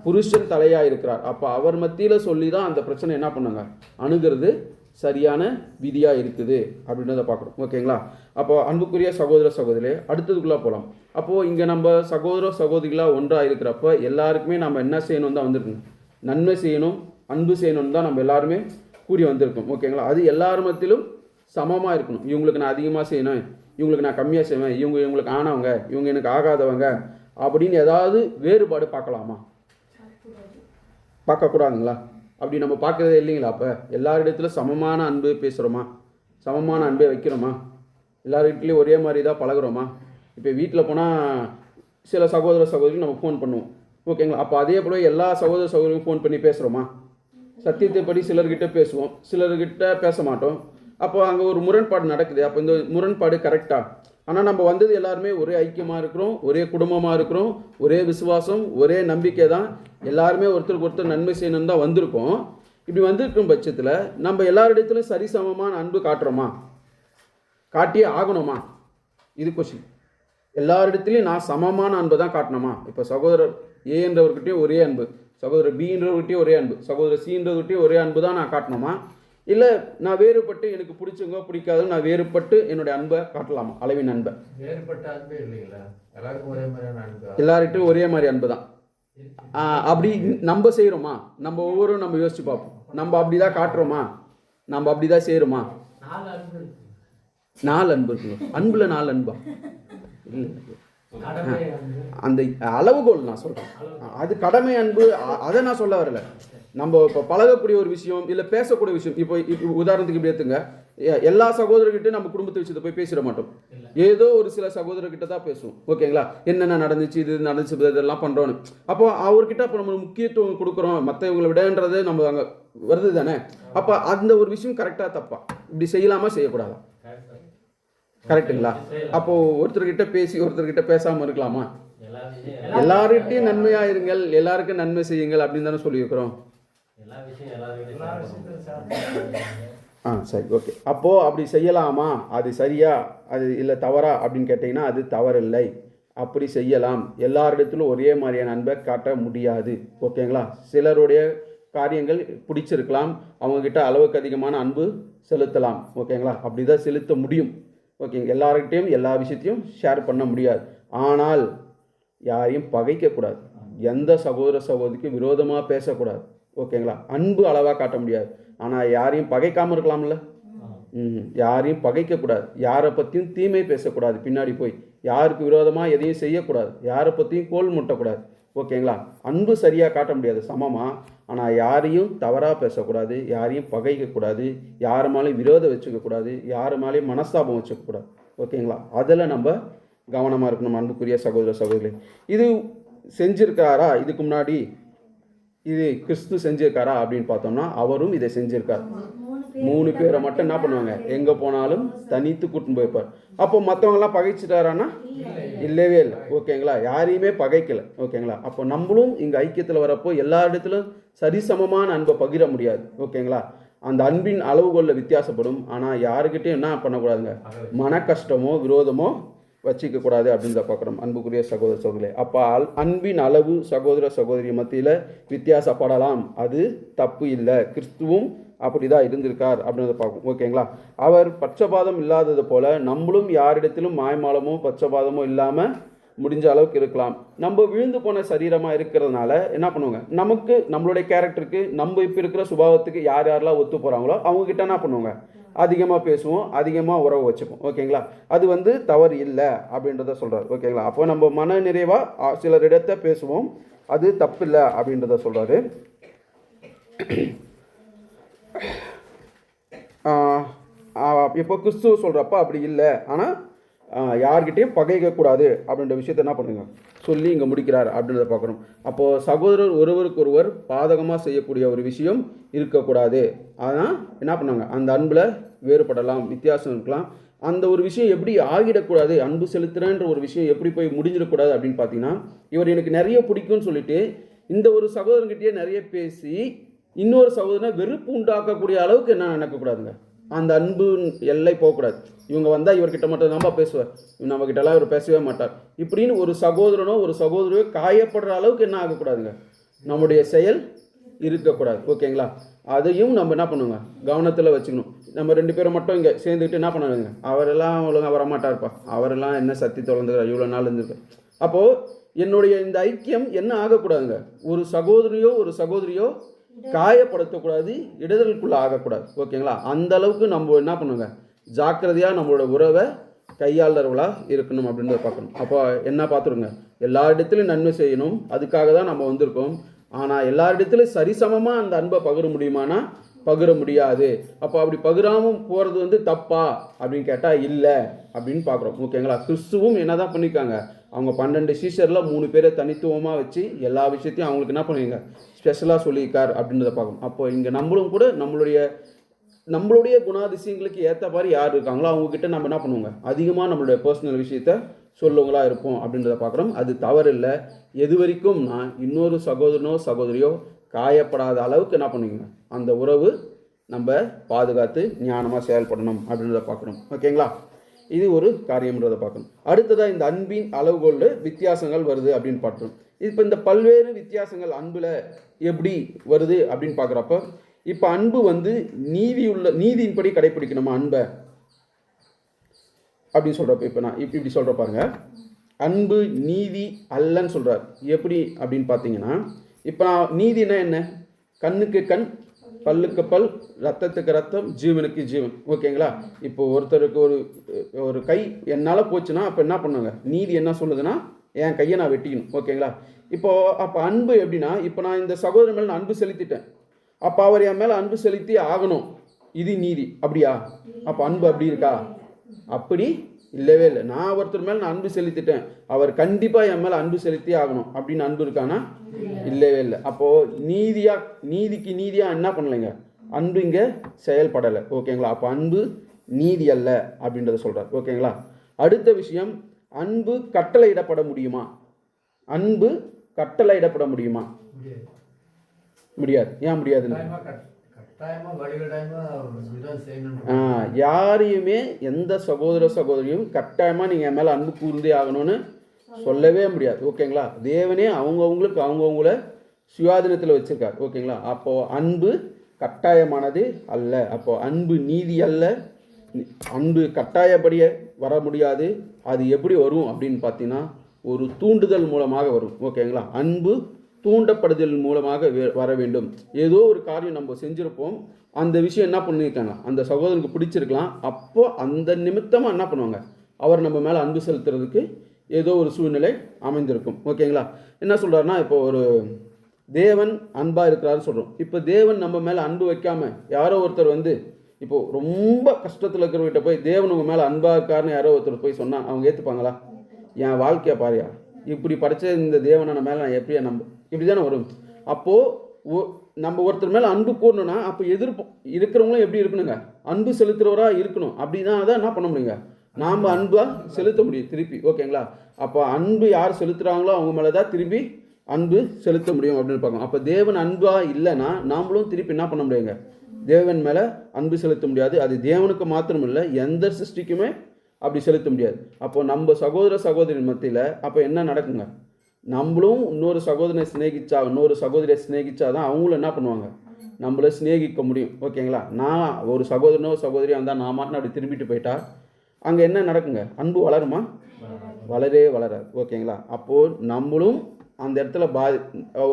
புருஷன் தலையாக இருக்கிறார், அப்போ அவர் மத்தியில் சொல்லி தான் அந்த பிரச்சனை என்ன பண்ணுங்க அணுகிறது சரியான விதியாக இருக்குது அப்படின்றத பார்க்குறோம். ஓகேங்களா? அப்போது அன்புக்குரிய சகோதர சகோதரி, அடுத்ததுக்குள்ளே போகலாம். அப்போது இங்கே நம்ம சகோதர சகோதரிகளாக ஒன்றாக இருக்கிறப்ப எல்லாருக்குமே நம்ம என்ன செய்யணும் தான் வந்திருக்குங்க, நன்மை செய்யணும், அன்பு செய்யணும் தான் நம்ம எல்லாருமே கூடி வந்திருக்கோம். ஓகேங்களா? அது எல்லார் மத்தியிலும் சமமாக இருக்கணும். இவங்களுக்கு நான் அதிகமாக செய்யணும், இவங்களுக்கு நான் கம்மியாக செய்வேன், இவங்களுக்கு ஆனவங்க, இவங்க எனக்கு ஆகாதவங்க அப்படின்னு ஏதாவது வேறுபாடு பார்க்கலாமா? பார்க்கக்கூடாதுங்களா? அப்படி நம்ம பார்க்குறதே இல்லைங்களா? அப்போ எல்லாரிடத்துலையும் சமமான அன்பு பேசுகிறோமா, சமமான அன்பை வைக்கிறோமா, எல்லார்கிட்டையும் ஒரே மாதிரி தான் பழகுறோமா? இப்போ வீட்டில் போனால் சில சகோதர சகோதரி நம்ம ஃபோன் பண்ணுவோம். ஓகேங்களா? அப்போ அதே போல எல்லா சகோதர சகோதரியும் ஃபோன் பண்ணி பேசுகிறோமா? சத்தியத்தைப்படி சிலர்கிட்ட பேசுவோம், சிலர்கிட்ட பேச மாட்டோம். அப்போ அங்கே ஒரு முரண்பாடு நடக்குது. அப்போ இந்த முரண்பாடு கரெக்டாக? ஆனால் நம்ம வந்தது எல்லாருமே ஒரே ஐக்கியமாக இருக்கிறோம், ஒரே குடும்பமாக இருக்கிறோம், ஒரே விசுவாசம், ஒரே நம்பிக்கை தான், எல்லாருமே ஒருத்தருக்கு ஒருத்தர் நன்மை செய்யணும்னு தான் வந்திருக்கோம். இப்படி வந்திருக்கும் பட்சத்தில் நம்ம எல்லாரிடத்துலையும் சரிசமமான அன்பு காட்டுறோமா, காட்டியே ஆகணுமா? இது கொஸ்டின். எல்லாரிடத்துலையும் நான் சமமான அன்பை தான் காட்டணுமா? இப்போ சகோதரர் ஏன்றவர்கிட்டையும் ஒரே அன்பு, சகோதரர் பின்றவர்கிட்டையும் ஒரே அன்பு, சகோதரர் சின்றவர்கிட்டையும் ஒரே அன்பு தான் நான் காட்டணுமா? இல்லை நான் வேறுபட்டு எனக்கு பிடிச்சவங்க பிடிக்காது நான் வேறுபட்டு என்னுடைய அன்பை காட்டலாமா? அளவின் அன்பை வேறுபட்ட அன்பே இல்லைங்களா, எல்லாருக்கும் ஒரே மாதிரியான அன்பு, எல்லார்கிட்டையும் ஒரே மாதிரி அன்பு தான். அப்படி நம்ம செய்கிறோமா? நம்ம ஒவ்வொருவரும் நம்ம யோசிச்சு பார்ப்போம். நம்ம அப்படி தான் காட்டுறோமா? நம்ம அப்படி தான் செய்கிறோமா? 4 அன்பு இருக்குங்க. அன்பில் 4 அன்பா? இல்லை, அந்த அளவுகோல் நான் சொல்கிறேன். அது கடமை அன்பு, அதை நான் சொல்ல வரல. நம்ம இப்போ பழகக்கூடிய ஒரு விஷயம், இல்லை பேசக்கூடிய விஷயம். இப்போ உதாரணத்துக்கு இப்படி எடுத்துங்க, எல்லா சகோதரர்கிட்ட நம்ம குடும்பத்தை விஷயத்தை போய் பேசிட மாட்டோம், ஏதோ ஒரு சில சகோதரர்கிட்ட தான் பேசுவோம். ஓகேங்களா? என்னென்ன நடந்துச்சு, இது நடந்துச்சு, இதெல்லாம் பண்ணுறோன்னு. அப்போ அவர்கிட்ட அப்போ நம்ம முக்கியத்துவம் கொடுக்குறோம், மற்றவங்களை விடன்றது நம்ம அங்கே வருது தானே. அப்போ அந்த ஒரு விஷயம் கரெக்டாக தப்பா? இப்படி செய்யலாமா செய்யக்கூடாதா? கரெக்டுங்களா? அப்போது ஒருத்தர்கிட்ட பேசி ஒருத்தர்கிட்ட பேசாமல் இருக்கலாமா? எல்லார்கிட்டையும் நன்மையாக இருங்கள், எல்லாருக்கும் நன்மை செய்யுங்கள் அப்படின்னு தானே சொல்லியிருக்கிறோம். சரி, ஓகே. அப்போது அப்படி செய்யலாமா, அது சரியா, அது இல்லை தவறா அப்படின்னு கேட்டிங்கன்னா அது தவறில்லை. அப்படி செய்யலாம். எல்லாரிடத்திலும் ஒரே மாதிரியான அன்பை காட்ட முடியாது. ஓகேங்களா? சிலருடைய காரியங்கள் பிடிச்சிருக்கலாம், அவங்கக்கிட்ட அளவுக்கு அதிகமான அன்பு செலுத்தலாம். ஓகேங்களா? அப்படி தான் செலுத்த முடியும். ஓகேங்க, எல்லார்கிட்டையும் எல்லா விஷயத்தையும் ஷேர் பண்ண முடியாது. ஆனால் யாரையும் பகைக்கக்கூடாது, எந்த சகோதர சகோதரிக்கு விரோதமாக பேசக்கூடாது. ஓகேங்களா? அன்பு அளவாக காட்ட முடியாது, ஆனால் யாரையும் பகைக்காமல் இருக்கலாம்ல. யாரையும் பகைக்கக்கூடாது, யாரை பற்றியும் தீமை பேசக்கூடாது, பின்னாடி போய் யாருக்கு விரோதமாக எதையும் செய்யக்கூடாது, யாரை பற்றியும் கோல் முட்டக்கூடாது. ஓகேங்களா. அன்பு சரியாக காட்ட முடியாது சமமாக, ஆனால் யாரையும் தவறாக பேசக்கூடாது, யாரையும் பகைக்கக்கூடாது, யார் மேலேயும் விரோதம் வச்சுக்கக்கூடாது, யார் மேலேயும் மனஸ்தாபம் வச்சுக்கக்கூடாது. ஓகேங்களா. அதில் நம்ம கவனமாக இருக்கணும் அன்புக்குரிய சகோதர சகோதரி. இது செஞ்சுருக்காரா இதுக்கு முன்னாடி, இது கிறிஸ்து செஞ்சிருக்காரா அப்படின்னு பார்த்தோம்னா அவரும் இதை செஞ்சிருக்கார். 3 பேரை மட்டும் என்ன பண்ணுவாங்க, எங்கே போனாலும் தனித்து கூட்டின்னு போய்ப்பார். அப்போ மற்றவங்களாம் பகைச்சிட்டாரானா இல்லவே இல்லை. ஓகேங்களா. யாரையுமே பகைக்கலை. ஓகேங்களா. அப்போ நம்மளும் இங்கே ஐக்கியத்தில் வரப்போ எல்லா இடத்துலையும் சரிசமமான அன்பை பகிர முடியாது. ஓகேங்களா. அந்த அன்பின் அளவுகோலில் வித்தியாசப்படும். ஆனால் யாருக்கிட்டையும் என்ன பண்ணக்கூடாதுங்க, மன கஷ்டமோ விரோதமோ வச்சிக்கக்கூடாது அப்படின்றத பார்க்குறோம் அன்புக்குரிய சகோதர சகோதரி. அப்போ அன்பின் அளவு சகோதர சகோதரி மத்தியில் வித்தியாசப்படலாம், அது தப்பு இல்லை. கிறிஸ்துவும் அப்படி தான் இருந்திருக்கார் அப்படின்றத பார்க்கும். ஓகேங்களா. அவர் பட்சபாதம் இல்லாதது போல் நம்மளும் யாரிடத்திலும் மாய்மாலமோ பட்சபாதமோ இல்லாமல் முடிஞ்ச அளவுக்கு இருக்கலாம். நம்ம விழுந்து போன சரீரமாக இருக்கிறதுனால என்ன பண்ணுவாங்க, நமக்கு நம்மளுடைய கேரக்டருக்கு நம்ம இப்போ இருக்கிற சுபாவத்துக்கு யார் யாரெல்லாம் ஒத்து போகிறாங்களோ அவங்கக்கிட்ட என்ன பண்ணுவாங்க, அதிகமாக பேசுவோம், அதிகமாக உறவு வச்சுப்போம். ஓகேங்களா. அது தவறு இல்லை அப்படின்றத சொல்கிறார். ஓகேங்களா. அப்போ நம்ம மன நிறைவாக சிலரிடத்தை பேசுவோம், அது தப்பு இல்லை அப்படின்றத சொல்கிறாரு. இப்போ கிறிஸ்துவ சொல்கிறப்ப அப்படி இல்லை, ஆனால் யார்கிட்டையும் பகைக்கக்கூடாது அப்படின்ற விஷயத்தை என்ன பண்ணுங்க சொல்லி இங்கே முடிக்கிறார் அப்படின்றத பார்க்குறோம். அப்போது சகோதரர் ஒருவருக்கொருவர் பாதகமாக செய்யக்கூடிய ஒரு விஷயம் இருக்கக்கூடாது. ஆனால் என்ன பண்ணாங்க, அந்த அன்பில் வேறுபடலாம், வித்தியாசம் இருக்கலாம். அந்த ஒரு விஷயம் எப்படி ஆகிடக்கூடாது, அன்பு செலுத்துகிறேன்ற ஒரு விஷயம் எப்படி போய் முடிஞ்சிடக்கூடாது அப்படின்னு பார்த்தீங்கன்னா, இவர் எனக்கு நிறைய பிடிக்கும்னு சொல்லிட்டு இந்த ஒரு சகோதரன்கிட்டயே நிறைய பேசி இன்னொரு சகோதரனை வெறுப்பு உண்டாக்கக்கூடிய அளவுக்கு என்ன நடக்கக்கூடாதுங்க. அந்த அன்பு எல்லை போகக்கூடாது. இவங்க வந்தால் இவர்கிட்ட மட்டும் தான்ப்பா பேசுவார், நம்மக்கிட்டலாம் இவர் பேசவே மாட்டார் இப்படின்னு ஒரு சகோதரனோ ஒரு சகோதரியோ காயப்படுற அளவுக்கு என்ன ஆகக்கூடாதுங்க, நம்முடைய செயல் இருக்கக்கூடாது. ஓகேங்களா. அதையும் நம்ம என்ன பண்ணுவோங்க, கவனத்தில் வச்சுக்கணும். நம்ம 2 பேரும் மட்டும் இங்கே சேர்ந்துக்கிட்டு என்ன பண்ணுவாங்க, அவரெல்லாம் ஒழுங்காக வரமாட்டார்ப்பா, அவரெல்லாம் என்ன சத்தி தொடர்ந்து இவ்வளோ நாள் இருந்திருக்கு. அப்போது என்னுடைய இந்த ஐக்கியம் என்ன ஆகக்கூடாதுங்க, ஒரு சகோதரியோ ஒரு சகோதரியோ காயப்படுத்தக்கூடாது, இடதலுக்குள்ளே ஆகக்கூடாது. ஓகேங்களா. அந்த அளவுக்கு நம்ம என்ன பண்ணுவோங்க, ஜாக்கிரதையாக நம்மளோட உறவை கையாளர்களாக இருக்கணும் அப்படின்றத பார்க்கணும். அப்போ என்ன பார்த்துருங்க, எல்லா இடத்துலையும் நன்மை செய்யணும், அதுக்காக தான் நம்ம வந்திருக்கோம். ஆனால் எல்லா இடத்துலையும் சரிசமமாக அந்த அன்பை பகிர முடியுமானா பகிர முடியாது. அப்போ அப்படி பகிராமல் போகிறது தப்பா அப்படின்னு கேட்டால் இல்லை அப்படின்னு பார்க்குறோம். ஓகேங்களா. கிறிஸ்துவும் என்ன தான் பண்ணியிருக்காங்க, அவங்க 12 சீஷரில் 3 பேரை தனித்துவமாக வச்சு எல்லா விஷயத்தையும் அவங்களுக்கு என்ன பண்ணுவீங்க ஸ்பெஷலாக சொல்லியிருக்கார் அப்படின்றத பார்க்கணும். அப்போ இங்கே நம்மளும் கூட நம்மளுடைய குணாதிசயங்களுக்கு ஏற்ற மாதிரி யார் இருக்காங்களோ அவங்கக்கிட்ட நம்ம என்ன பண்ணுவோங்க, அதிகமாக நம்மளுடைய பர்சனல் விஷயத்த சொல்லுவங்களா இருப்போம் அப்படின்றத பார்க்குறோம். அது தவறு இல்லை. எது வரைக்கும் நான் இன்னொரு சகோதரனோ சகோதரியோ காயப்படாத அளவுக்கு என்ன பண்ணுவீங்க, அந்த உறவு நம்ம பாதுகாத்து ஞானமாக செயல்படணும் அப்படின்றத பார்க்குறோம். ஓகேங்களா. இது ஒரு காரியம்ன்றதை பார்க்கணும். அடுத்ததாக இந்த அன்பின் அளவுகோலில் வித்தியாசங்கள் வருது அப்படின்னு பார்க்குறோம். இப்போ இந்த பல்வேறு வித்தியாசங்கள் அன்பில் எப்படி வருது அப்படின்னு பார்க்குறப்ப, இப்போ அன்பு நீதியின்படி கடைப்பிடிக்கணுமா அன்பை அப்படின்னு சொல்கிறப்ப, இப்போ நான் இப்படி சொல்கிற பாருங்க, அன்பு நீதி அல்லன்னு சொல்கிறார். எப்படி அப்படின்னு பார்த்தீங்கன்னா, இப்போ நான் நீதினா என்ன, கண்ணுக்கு கண், பல்லுக்கு பல், ரத்தத்துக்கு ரத்தம், ஜீவனுக்கு ஜீவன். ஓகேங்களா. இப்போ ஒருத்தருக்கு ஒரு கை என்னால் போச்சுன்னா அப்போ என்ன பண்ணுவாங்க, நீதி என்ன சொல்லுதுன்னா என் கையை நான் வெட்டிக்கணும். ஓகேங்களா. அப்போ அன்பு எப்படின்னா, இப்போ நான் இந்த சகோதரன் மேலே நான் அன்பு செலுத்திட்டேன், அப்போ அவர் என் மேலே அன்பு செலுத்தி ஆகணும், இது நீதி. அப்படியா? அப்போ அன்பு அப்படி இருக்கா? அப்படி இல்லவே இல்லை. நான் ஒருத்தர் மேலே நான் அன்பு செலுத்திட்டேன், அவர் கண்டிப்பாக என் மேலே அன்பு செலுத்தி ஆகணும் அப்படின்னு அன்பு இருக்கானா? இல்லவே இல்லை. அப்போது நீதிக்கு நீதியாக என்ன பண்ணலைங்க, அன்பு இங்கே செயல்படலை. ஓகேங்களா. அப்போ அன்பு நீதி அல்ல அப்படின்றத சொல்கிறார். ஓகேங்களா. அடுத்த விஷயம், அன்பு கட்டளையிடப்பட முடியுமா? அன்பு கட்டளையிடப்பட முடியுமா? முடியாது. ஏன் முடியாதுன்னு, யாரையுமே எந்த சகோதரியும் கட்டாயமாக நீங்கள் என் மேலே அன்பு கூர்ந்தே ஆகணும்னு சொல்லவே முடியாது. ஓகேங்களா. தேவனே அவங்கவுங்கள சுயாதீனத்தில் வச்சுருக்கார். ஓகேங்களா. அப்போது அன்பு கட்டாயமானது அல்ல. அப்போது அன்பு நீதி அல்ல, அன்பு கட்டாயப்படிய வர முடியாது. அது எப்படி வரும் அப்படின்னு பார்த்தீங்கன்னா, ஒரு தூண்டுதல் மூலமாக வரும். ஓகேங்களா. அன்பு தூண்டப்படுதல் மூலமாக வர வேண்டும். ஏதோ ஒரு காரியம் நம்ம செஞ்சுருப்போம், அந்த விஷயம் என்ன பண்ணியிருக்காங்க, அந்த சகோதரனுக்கு பிடிச்சிருக்கலாம், அப்போ அந்த நிமித்தமாக என்ன பண்ணுவாங்க, அவர் நம்ம மேலே அன்பு செலுத்துறதுக்கு ஏதோ ஒரு சூழ்நிலை அமைந்திருக்கும். ஓகேங்களா? என்ன சொல்கிறாருன்னா, இப்போ ஒரு தேவன் அன்பாக இருக்கிறாருன்னு சொல்கிறோம். இப்போ தேவன் நம்ம மேலே அன்பு வைக்காமல் யாரோ ஒருத்தர் வந்து இப்போது ரொம்ப கஷ்டத்தில் இருக்கிறவங்கிட்ட போய் தேவன் உங்கள் மேலே அன்பாக இருக்காருன்னு யாரோ ஒருத்தர் போய் சொன்னால் அவங்க ஏற்றுப்பாங்களா? என் வாழ்க்கையை பாரியா, இப்படி படித்த இந்த தேவனை மேலே நான் எப்படியா இப்படி தானே வரும். அப்போது நம்ம ஒருத்தர் மேலே அன்பு கூறணும்னா அப்போ இருக்கிறவங்களும் எப்படி இருக்கணுங்க? அன்பு செலுத்துகிறவராக இருக்கணும். அப்படின்னா தான் என்ன பண்ண முடியுங்க? நாம் அன்பாக செலுத்த முடியும் திருப்பி. ஓகேங்களா? அப்போ அன்பு யார் செலுத்துகிறாங்களோ அவங்க மேலே தான் திருப்பி அன்பு செலுத்த முடியும் அப்படின்னு பார்க்கணும். அப்போ தேவன் அன்பாக இல்லைன்னா நாமளும் திருப்பி என்ன பண்ண முடியுங்க? தேவன் மேலே அன்பு செலுத்த முடியாது. அது தேவனுக்கு மாத்திரம் இல்லை, எந்த சிருஷ்டிக்குமே அப்படி செலுத்த முடியாது. அப்போ நம்ம சகோதர சகோதரி மத்தியில் அப்போ என்ன நடக்குங்க? நம்மளும் இன்னொரு சகோதரனை சிநேகிச்சா, இன்னொரு சகோதரியை சிநேகிச்சா தான் அவங்களும் என்ன பண்ணுவாங்க? நம்மளை சிநேகிக்க முடியும். ஓகேங்களா? நான் ஒரு சகோதரனோ சகோதரியாக இருந்தால் நான் மாட்டினா அப்படி திரும்பிட்டு போயிட்டா அங்கே என்ன நடக்குங்க? அன்பு வளருமா? வளரவே வளராது. ஓகேங்களா? அப்போது நம்மளும் அந்த இடத்துல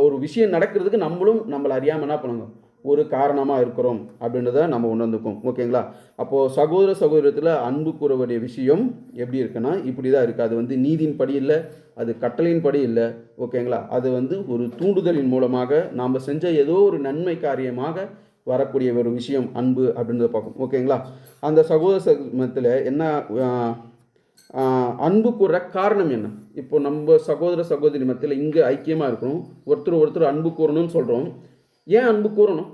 ஒரு விஷயம் நடக்கிறதுக்கு நம்மளும் நம்மளை அறியாமல் என்ன பண்ணுங்க? ஒரு காரணமாக இருக்கிறோம் அப்படின்றத நம்ம உணர்ந்துக்கும். ஓகேங்களா? அப்போது சகோதர சகோதரத்தில் அன்பு கூற வேண்டிய விஷயம் எப்படி இருக்குன்னா இப்படி தான் இருக்குது. அது வந்து நீதியின் படி இல்லை, அது கட்டளையின் படி இல்லை. ஓகேங்களா? அது வந்து ஒரு தூண்டுதலின் மூலமாக நாம் செஞ்ச ஏதோ ஒரு நன்மை காரியமாக வரக்கூடிய ஒரு விஷயம் அன்பு அப்படின்றத பார்க்கும். ஓகேங்களா? அந்த சகோதர சமூகத்தில் என்ன அன்பு கூற காரணம் என்ன? இப்போ நம்ம சகோதர சகோதரி மத்தியில் இங்கே ஐக்கியமாக இருக்கணும், ஒருத்தர் அன்பு கூறணும்னு சொல்கிறோம். ஏன் அன்பு கூறணும்?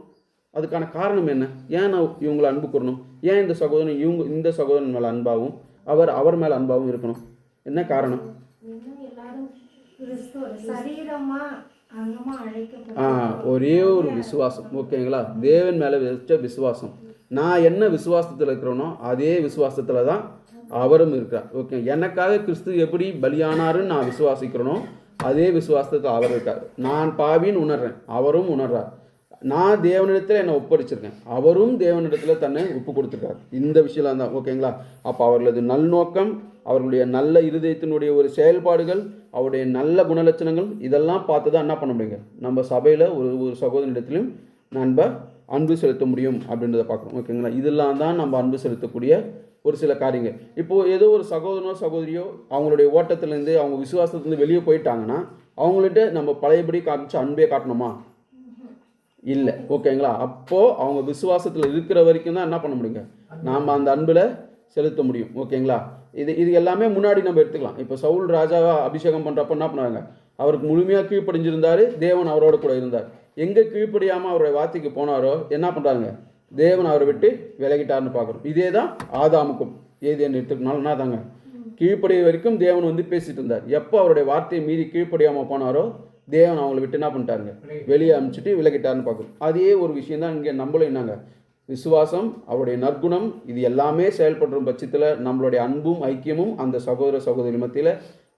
அதுக்கான காரணம் என்ன? ஏன் நான் இவங்களை அன்பு கூறணும்? ஏன் இந்த சகோதரன் இந்த சகோதரன் மேலே அன்பாகவும் அவர் மேலே அன்பாகவும் இருக்கணும்? என்ன காரணம்? ஒரே ஒரு விசுவாசம். ஓகேங்களா? தேவன் மேலே வச்ச விசுவாசம். நான் என்ன விசுவாசத்தில் இருக்கிறேனோ அதே விசுவாசத்தில் தான் அவரும் இருக்கிறார். ஓகே, எனக்காக கிறிஸ்து எப்படி பலியானாருன்னு நான் விசுவாசிக்கிறேனோ அதே விசுவாசத்தில் அவர் இருக்கார். நான் பாவின்னு உணர்றேன், அவரும் உணர்றார். நான் தேவனிடத்தில் என்னை ஒப்படைச்சிருக்கேன், அவரும் தேவனிடத்தில் தன்னை ஒப்பு கொடுத்துருக்கார். இந்த விஷயம் தான். ஓகேங்களா? அப்போ அவர்களது நல்நோக்கம், அவர்களுடைய நல்ல இருதயத்தினுடைய ஒரு செயல்பாடுகள், அவருடைய நல்ல குணலட்சணங்கள் இதெல்லாம் பார்த்து தான் என்ன பண்ண முடியுங்க? நம்ம சபையில் ஒரு சகோதரனிடத்திலும் நம்ம அன்பு செலுத்த முடியும் அப்படின்றத பார்க்குறோம். ஓகேங்களா? இதெல்லாம் தான் நம்ம அன்பு செலுத்தக்கூடிய ஒரு சில காரியங்கள். இப்போது ஏதோ ஒரு சகோதரனோ சகோதரியோ அவங்களுடைய ஓட்டத்துலேருந்து அவங்க விசுவாசத்துலேருந்து வெளியே போயிட்டாங்கன்னா அவங்கள்ட்ட நம்ம பழையபடி காமிச்சு அன்பே காட்டணுமா? இல்லை. ஓகேங்களா? அப்போது அவங்க விசுவாசத்தில் இருக்கிற வரைக்கும் தான் என்ன பண்ண முடியுங்க? நாம் அந்த அன்பில் செலுத்த முடியும். ஓகேங்களா? இது எல்லாமே முன்னாடி நம்ம எடுத்துக்கலாம். இப்போ சவுல் ராஜாவை அபிஷேகம் பண்ணுறப்ப என்ன பண்ணாங்க? அவருக்கு முழுமையாக கீழ்ப்படிஞ்சிருந்தார், தேவன் அவரோட கூட இருந்தார். எங்கே கீழ்ப்படியாமல் அவருடைய வார்த்தைக்கு போனாரோ என்ன பண்ணுறாங்க? தேவன் அவரை விட்டு விலகிட்டார்னு பார்க்குறோம். இதே தான் ஆதாமுக்கும் ஏதேன் எடுத்துக்கனாலும் என்ன தாங்க? கீழ்ப்படிய வரைக்கும் தேவன் வந்து பேசிட்டு இருந்தார். எப்போ அவருடைய வார்த்தையை மீறி கீழ்ப்படியாமல் போனாரோ தேவன் அவங்களை விட்டு என்ன பண்ணிட்டாருங்க? வெளியே அனுப்பிச்சிட்டு விலகிட்டார்னு பார்க்குறோம். அதே ஒரு விஷயம் தான் இங்கே நம்மளும் என்னங்க? விசுவாசம், அவருடைய நற்குணம், இது எல்லாமே செயல்படுற பட்சத்தில் நம்மளுடைய அன்பும் ஐக்கியமும் அந்த சகோதர சகோதரி மத்தியில்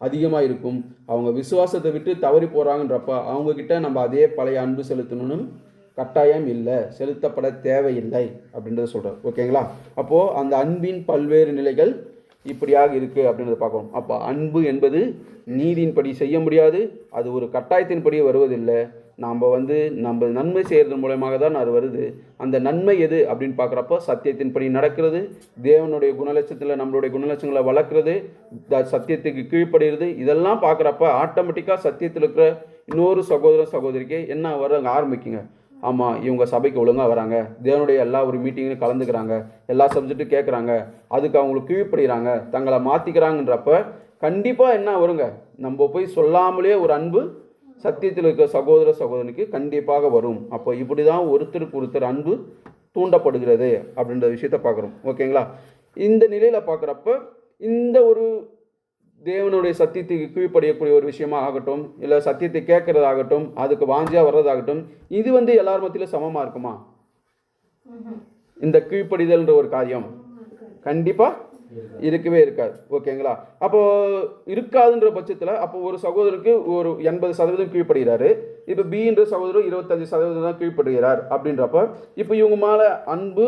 அதிகமாக இருக்கும். அவங்க விசுவாசத்தை விட்டு தவறி போகிறாங்கன்றப்ப அவங்கக்கிட்ட நம்ம அதே பழைய அன்பு செலுத்தணும்னு கட்டாயம் இல்லை, செலுத்தப்பட தேவையில்லை அப்படின்றத சொல்கிறார். ஓகேங்களா? அப்போது அந்த அன்பின் பல்வேறு நிலைகள் இப்படியாக இருக்குது அப்படின்றத பார்க்கணும். அப்போ அன்பு என்பது நீதியின்படி செய்ய முடியாது, அது ஒரு கட்டாயத்தின்படி வருவதில்லை. நாம் நம்ம நன்மை செய்கிறது மூலமாக தான் அது வருது. அந்த நன்மை எது அப்படின்னு பார்க்குறப்போ சத்தியத்தின்படி நடக்கிறது, தேவனுடைய குணலட்சத்தில் நம்மளுடைய குணலட்சங்களை வளர்க்குறது, சத்தியத்துக்கு கீழ்ப்படுகிறது. இதெல்லாம் பார்க்குறப்ப ஆட்டோமேட்டிக்காக சத்தியத்தில் இருக்கிற இன்னொரு சகோதர சகோதரிக்கு என்ன வர ஆரம்பிக்குங்க? ஆமாம், இவங்க சபைக்கு ஒழுங்காக வராங்க, தேவனுடைய எல்லா ஒரு மீட்டிங்லையும் கலந்துக்கிறாங்க, எல்லா சப்ஜெக்ட்டும் கேட்குறாங்க, அதுக்கு அவங்களுக்கு கீழ்ப்படுகிறாங்க, தங்களை மாற்றிக்கிறாங்கன்றப்ப கண்டிப்பாக என்ன வருங்க? நம்ம போய் சொல்லாமலே ஒரு அன்பு சத்தியத்தில் இருக்கிற சகோதர சகோதரனுக்கு கண்டிப்பாக வரும். அப்போ இப்படி தான் ஒருத்தருக்கு ஒருத்தர் அன்பு தூண்டப்படுகிறது அப்படின்ற விஷயத்த பார்க்குறோம். ஓகேங்களா? இந்த நிலையில் பார்க்குறப்ப இந்த ஒரு தேவனுடைய சத்தியத்துக்கு கீழ்ப்படியக்கூடிய ஒரு விஷயமா ஆகட்டும், இல்லை சத்தியத்தை கேட்கறதாகட்டும், அதுக்கு வாஞ்சியாக வர்றதாகட்டும், இது எல்லார் மத்தியிலும் சமமாக இருக்குமா? இந்த கீழ்ப்படிதல்ன்ற ஒரு காரியம் கண்டிப்பாக இருக்கவே இருக்காது. ஓகேங்களா? அப்போது இருக்காதுன்ற பட்சத்தில் அப்போ ஒரு சகோதரருக்கு ஒரு 80% கீழ்ப்படுகிறாரு, இப்போ பின்ற சகோதரர் 25% தான் கீழ்ப்படுகிறார். அப்படின்றப்ப இப்போ இவங்க மேலே அன்பு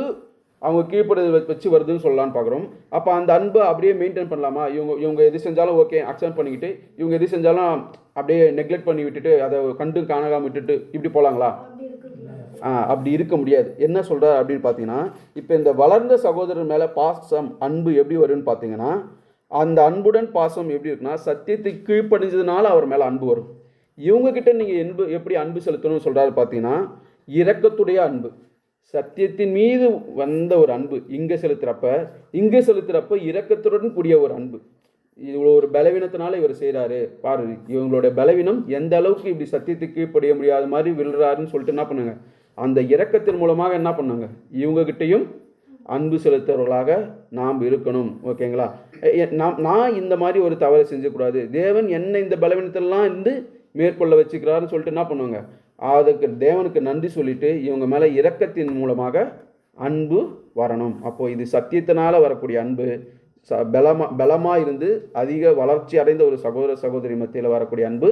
அவங்க கீழ்ப்படுதல் வச்சு வருதுன்னு சொல்லலான்னு பார்க்குறோம். அப்போ அந்த அன்பை அப்படியே மெயின்டைன் பண்ணலாமா? இவங்க எது செஞ்சாலும் ஓகே அக்செப்ட் பண்ணிக்கிட்டு, இவங்க எது செஞ்சாலும் அப்படியே நெக்லெக்ட் பண்ணி விட்டுட்டு அதை கண்டு காணாமல் விட்டுட்டு இப்படி போகலாங்களா? அப்படி இருக்க முடியாது. என்ன சொல்கிறார் அப்படின்னு பார்த்தீங்கன்னா, இப்போ இந்த வளர்ந்த சகோதரர் மேலே பாசம் அன்பு எப்படி வரும்னு பார்த்தீங்கன்னா, அந்த அன்புடன் பாசம் எப்படி இருக்குன்னா, சத்தியத்துக்கு கீழ்ப்படிஞ்சதுனால அவர் மேலே அன்பு வரும். இவங்கக்கிட்ட நீங்கள் எப்படி அன்பு செலுத்தணும்னு சொல்கிறாரு பார்த்தீங்கன்னா, இரக்கத்துடைய அன்பு. சத்தியத்தின் மீது வந்த ஒரு அன்பு இங்கே செலுத்துகிறப்ப இரக்கத்துடன் கூடிய ஒரு அன்பு. இவ்வளோ ஒரு பலவீனத்தினால இவர் செய்கிறாரு பாரு, இவங்களோட பலவீனம் எந்த அளவுக்கு இப்படி சத்தியத்துக்கு கீழ்ப்படிய முடியாத மாதிரி விழுறாருன்னு சொல்லிட்டு என்ன பண்ணுங்க, அந்த இரக்கத்தின் மூலமாக என்ன பண்ணுங்க, இவங்ககிட்டையும் அன்பு செலுத்துறவர்களாக நாம் இருக்கணும். ஓகேங்களா? நான் இந்த மாதிரி ஒரு தவறை செஞ்சக்கூடாது, தேவன் என்ன இந்த பலவீனத்திலலாம் இருந்து மேற்கொள்ள வச்சுக்கிறாருன்னு சொல்லிட்டு என்ன பண்ணுவாங்க, அதுக்கு தேவனுக்கு நன்றி சொல்லிட்டு இவங்க மேலே இரக்கத்தின் மூலமாக அன்பு வரணும். அப்போது இது சத்தியத்தினால் வரக்கூடிய அன்பு, பலமாக இருந்து அதிக வளர்ச்சி அடைந்த ஒரு சகோதர சகோதரி மத்தியில் வரக்கூடிய அன்பு,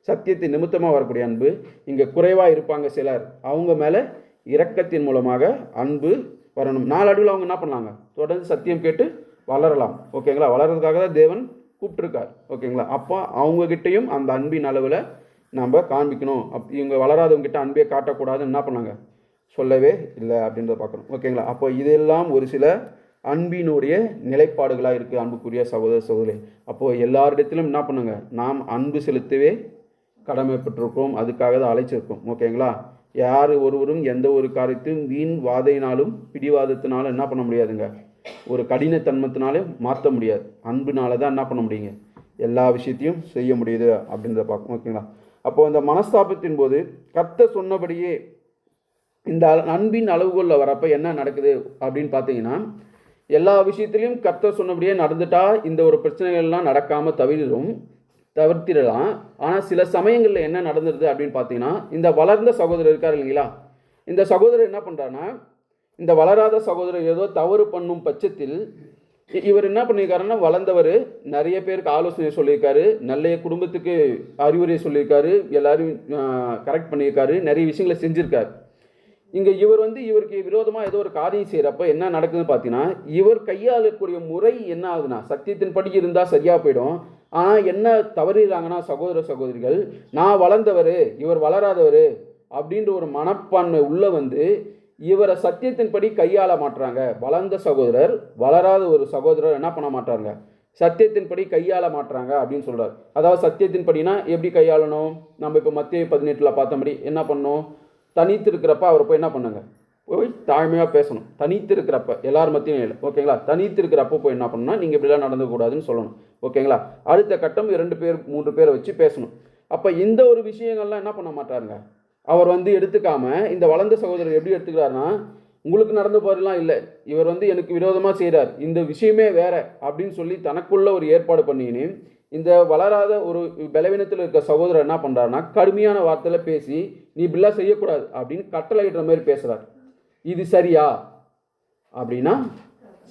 சத்தியத்தின் நிமித்தமாக வரக்கூடிய அன்பு. இங்கே குறைவாக இருப்பாங்க சிலர், அவங்க மேலே இரக்கத்தின் மூலமாக அன்பு வரணும். நாளடைவில் அவங்க என்ன பண்ணலாங்க, தொடர்ந்து சத்தியம் கேட்டு வளரலாம். ஓகேங்களா? வளர்கிறதுக்காக தான் தேவன் கூப்பிட்டுருக்கார். ஓகேங்களா? அப்போ அவங்கக்கிட்டையும் அந்த அன்பின் அளவில் நம்ம காண்பிக்கணும். இவங்க வளராதவங்ககிட்ட அன்பே காட்டக்கூடாதுன்னு என்ன பண்ணாங்க, சொல்லவே இல்லை அப்படின்றத பார்க்கணும். ஓகேங்களா? அப்போ இதெல்லாம் ஒரு சில அன்பினுடைய நிலைப்பாடுகளாக இருக்குது அன்புக்குரிய சகோதர சகோதரி. அப்போது எல்லாரிடத்திலும் என்ன பண்ணுங்க, நாம் அன்பு செலுத்தவே கடமைப்பட்டிருக்கோம், அதுக்காக தான் அழைச்சிருக்கோம். ஓகேங்களா? யார் ஒருவரும் எந்த ஒரு காரியத்தையும் வீண் வாதையினாலும் பிடிவாதத்தினாலும் என்ன பண்ண முடியாதுங்க, ஒரு கடினத்தன்மத்தினாலும் மாற்ற முடியாது. அன்புனால தான் என்ன பண்ண முடியுங்க, எல்லா விஷயத்தையும் செய்ய முடியுது அப்படின்றத பார்க்கணும். ஓகேங்களா? அப்போது அந்த மனஸ்தாபத்தின் போது கர்த்தர் சொன்னபடியே இந்த அன்பின் அளவுகோலில் வரப்போ என்ன நடக்குது அப்படின்னு பார்த்தீங்கன்னா, எல்லா விஷயத்துலையும் கர்த்தர் சொன்னபடியே நடந்துட்டா இந்த ஒரு பிரச்சனைகள்லாம் நடக்காமல் தவிர்த்திடலாம். ஆனால் சில சமயங்களில் என்ன நடந்துருது அப்படின்னு பார்த்தீங்கன்னா, இந்த வளர்ந்த சகோதரர் இருக்கார் இல்லைங்களா, இந்த சகோதரர் என்ன பண்ணுறாருன்னா, இந்த வளராத சகோதரர் ஏதோ தவறு பண்ணும் பட்சத்தில் இவர் என்ன பண்ணியிருக்காருன்னா, வளர்ந்தவர் நிறைய பேருக்கு ஆலோசனை சொல்லியிருக்காரு, நல்ல குடும்பத்துக்கு அறிவுரை சொல்லியிருக்காரு, எல்லாரும் கரெக்ட் பண்ணியிருக்காரு, நிறைய விஷயங்களை செஞ்சுருக்காரு. இங்கே இவருக்கு விரோதமாக ஏதோ ஒரு காரியம் செய்கிறப்ப என்ன நடக்குதுன்னு பார்த்தீங்கன்னா, இவர் கையாளக்கூடிய முறை என்ன ஆகுதுன்னா, சத்தியத்தின் படி இருந்தால் சரியாக போயிடும். ஆனால் என்ன தவறுறாங்கன்னா சகோதர சகோதரிகள், நான் வளர்ந்தவர் இவர் வளராதவர் அப்படின்ற ஒரு மனப்பான்மை உள்ள இவரை சத்தியத்தின்படி கையாள மாட்டுறாங்க. வளர்ந்த சகோதரர் வளராத ஒரு சகோதரர் என்ன பண்ண மாட்டாங்க, சத்தியத்தின்படி கையாள மாட்டுறாங்க அப்படின்னு சொல்கிறார். அதாவது சத்தியத்தின்படினா எப்படி கையாளணும், நம்ம இப்போ மத்திய 18 பார்த்தபடி என்ன பண்ணணும், தனித்து இருக்கிறப்ப அவர் போய் என்ன பண்ணுங்க, போய் தாழ்மையாக பேசணும். தனித்து இருக்கிறப்ப எல்லார் மத்தியும் இல்லை. ஓகேங்களா? தனித்து இருக்கிறப்ப போய் என்ன பண்ணணும்னா, நீங்கள் இப்படிலாம் நடந்துக்கூடாதுன்னு சொல்லணும். ஓகேங்களா? அடுத்த கட்டம் 2 பேர் 3 பேரை வச்சு பேசணும். அப்போ இந்த ஒரு விஷயங்கள்லாம் என்ன பண்ண மாட்டாருங்க, அவர் எடுத்துக்காம இந்த வளர்ந்த சகோதரர் எப்படி எடுத்துக்கிறாருன்னா, உங்களுக்கு நடந்த போதெல்லாம் இல்லை, இவர் எனக்கு விரோதமாக செய்கிறார், இந்த விஷயமே வேற அப்படின்னு சொல்லி தனக்குள்ள ஒரு ஏற்பாடு பண்ணின்னு இந்த வளராத ஒரு பலவீனத்தில் இருக்க சகோதரர் என்ன பண்ணுறாருன்னா, கடுமையான வார்த்தையில் பேசி நீ இப்படிலாம் செய்யக்கூடாது அப்படின்னு கட்டளையிடுற மாதிரி பேசுகிறார். இது சரியா அப்படின்னா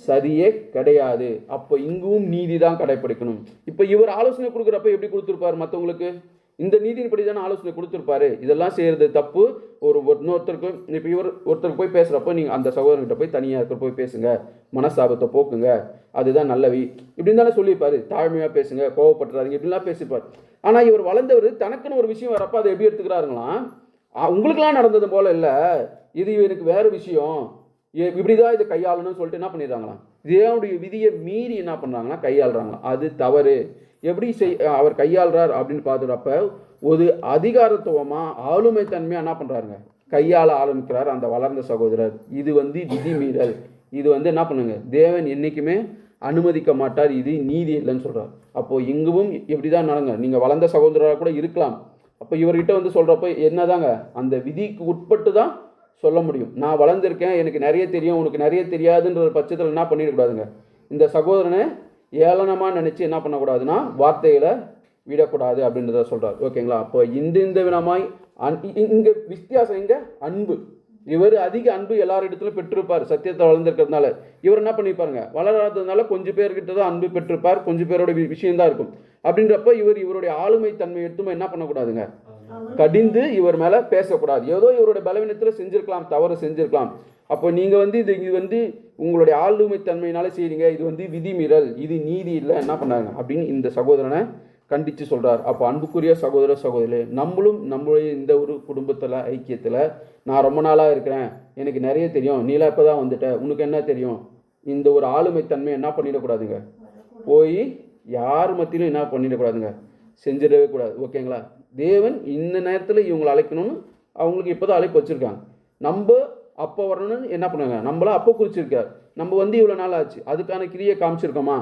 சரியே கிடையாது. அப்போ இங்கும் நீதி தான் கடைப்பிடிக்கணும். இப்போ இவர் ஆலோசனை கொடுக்குறப்ப எப்படி கொடுத்துருப்பார் மற்றவங்களுக்கு, இந்த நீதியின்படி தானே ஆலோசனை கொடுத்துருப்பாரு. இதெல்லாம் செய்கிறது தப்பு. இன்னொருத்தருக்கு இப்போ ஒருத்தருக்கு போய் பேசுகிறப்போ நீங்கள் அந்த சகோதரர்கிட்ட போய் தனியாக இருக்கிற போய் பேசுங்க, மனஸ்தாபத்தை போக்குங்க, அதுதான் நல்லவி இப்படின்னு தானே சொல்லியிருப்பாரு. தாழ்மையாக பேசுங்க, கோவப்படுறாருங்க, இப்படிலாம் பேசிப்பார். ஆனால் இவர் வளர்ந்தவர் தனக்குன்னு ஒரு விஷயம் வரப்போ அதை எப்படி எடுத்துக்கிறாருங்களாம், உங்களுக்கெல்லாம் நடந்தது போல இல்லை, இது எனக்கு வேறு விஷயம், இப்படி தான் இதை கையாளணும்னு சொல்லிட்டு என்ன பண்ணிடுறாங்களாம், தேவனுடைய விதியை மீறி என்ன பண்ணுறாங்கன்னா கையாளுறாங்களாம். அது தவறு. எப்படி அவர் கையாளுறார் அப்படின்னு பார்த்துறப்ப ஒரு அதிகாரத்துவமாக ஆளுமை தன்மையாக என்ன பண்ணுறாருங்க, கையாள ஆரம்பிக்கிறார் அந்த வளர்ந்த சகோதரர். இது விதிமீறல். இது என்ன பண்ணுங்க, தேவன் என்றைக்குமே அனுமதிக்க மாட்டார், இது நீதி இல்லைன்னு சொல்கிறார். அப்போது இங்கும் எப்படி தான் நடங்க, நீங்கள் வளர்ந்த சகோதரராக கூட இருக்கலாம். அப்போ இவர்கிட்ட சொல்கிறப்ப என்னதாங்க, அந்த விதிக்கு உட்பட்டு தான் சொல்ல முடியும். நான் வளர்ந்துருக்கேன், எனக்கு நிறைய தெரியும், உனக்கு நிறைய தெரியாதுன்ற பட்சத்தில் என்ன பண்ணிடக்கூடாதுங்க, இந்த சகோதரனை ஏளனமாக நினச்சி என்ன பண்ணக்கூடாதுன்னா வார்த்தைகளை விடக்கூடாது அப்படின்றத சொல்கிறார். ஓகேங்களா? அப்போ இந்த விதமாய் இங்கே வித்தியாசம், இங்கே அன்பு. இவர் அதிக அன்பு எல்லாரிடத்துலையும் பெற்றிருப்பார், சத்தியத்தை வளர்ந்துருக்கிறதுனால. இவர் என்ன பண்ணிப்பாருங்க, வளராததுனால கொஞ்சம் பேர்கிட்ட தான் அன்பு பெற்றிருப்பார், கொஞ்சம் பேரோட விஷயம்தான் இருக்கும். அப்படின்றப்ப இவருடைய ஆளுமை தன்மை எடுத்துமே என்ன பண்ணக்கூடாதுங்க, கடிந்து இவர் மேலே பேசக்கூடாது. ஏதோ இவருடைய பலவீனத்தில் செஞ்சுருக்கலாம், தவறு செஞ்சுருக்கலாம். அப்போ நீங்கள் இது உங்களுடைய ஆளுமை தன்மையினால செய்கிறீங்க, இது விதிமீறல், இது நீதி இல்லை, என்ன பண்ணாங்க அப்படின்னு இந்த சகோதரனை கண்டித்து சொல்கிறார். அப்போ அன்புக்குரிய சகோதர சகோதரி, நம்மளுடைய இந்த ஒரு குடும்பத்தில் ஐக்கியத்தில் நான் ரொம்ப நாளாக இருக்கிறேன், எனக்கு நிறைய தெரியும், நீலாம் இப்போ தான் வந்துட்ட, உனக்கு என்ன தெரியும், இந்த ஒரு ஆளுமை தன்மை என்ன பண்ணிடக்கூடாதுங்க, போய் யார் மத்தியிலும் என்ன பண்ணிடக்கூடாதுங்க, செஞ்சிடவே கூடாது. ஓகேங்களா? தேவன் இந்த நேரத்தில் இவங்களை அழைக்கணும்னு அவங்களுக்கு இப்போ தான் அழைப்பு வச்சுருக்காங்க. நம்ம அப்போ வரணும்னு என்ன பண்ணுவாங்க, நம்மள அப்போ குறிச்சிருக்கார். நம்ம வந்து இவ்வளோ நாள் ஆச்சு, அதுக்கான கிரியை காமிச்சிருக்கோமா,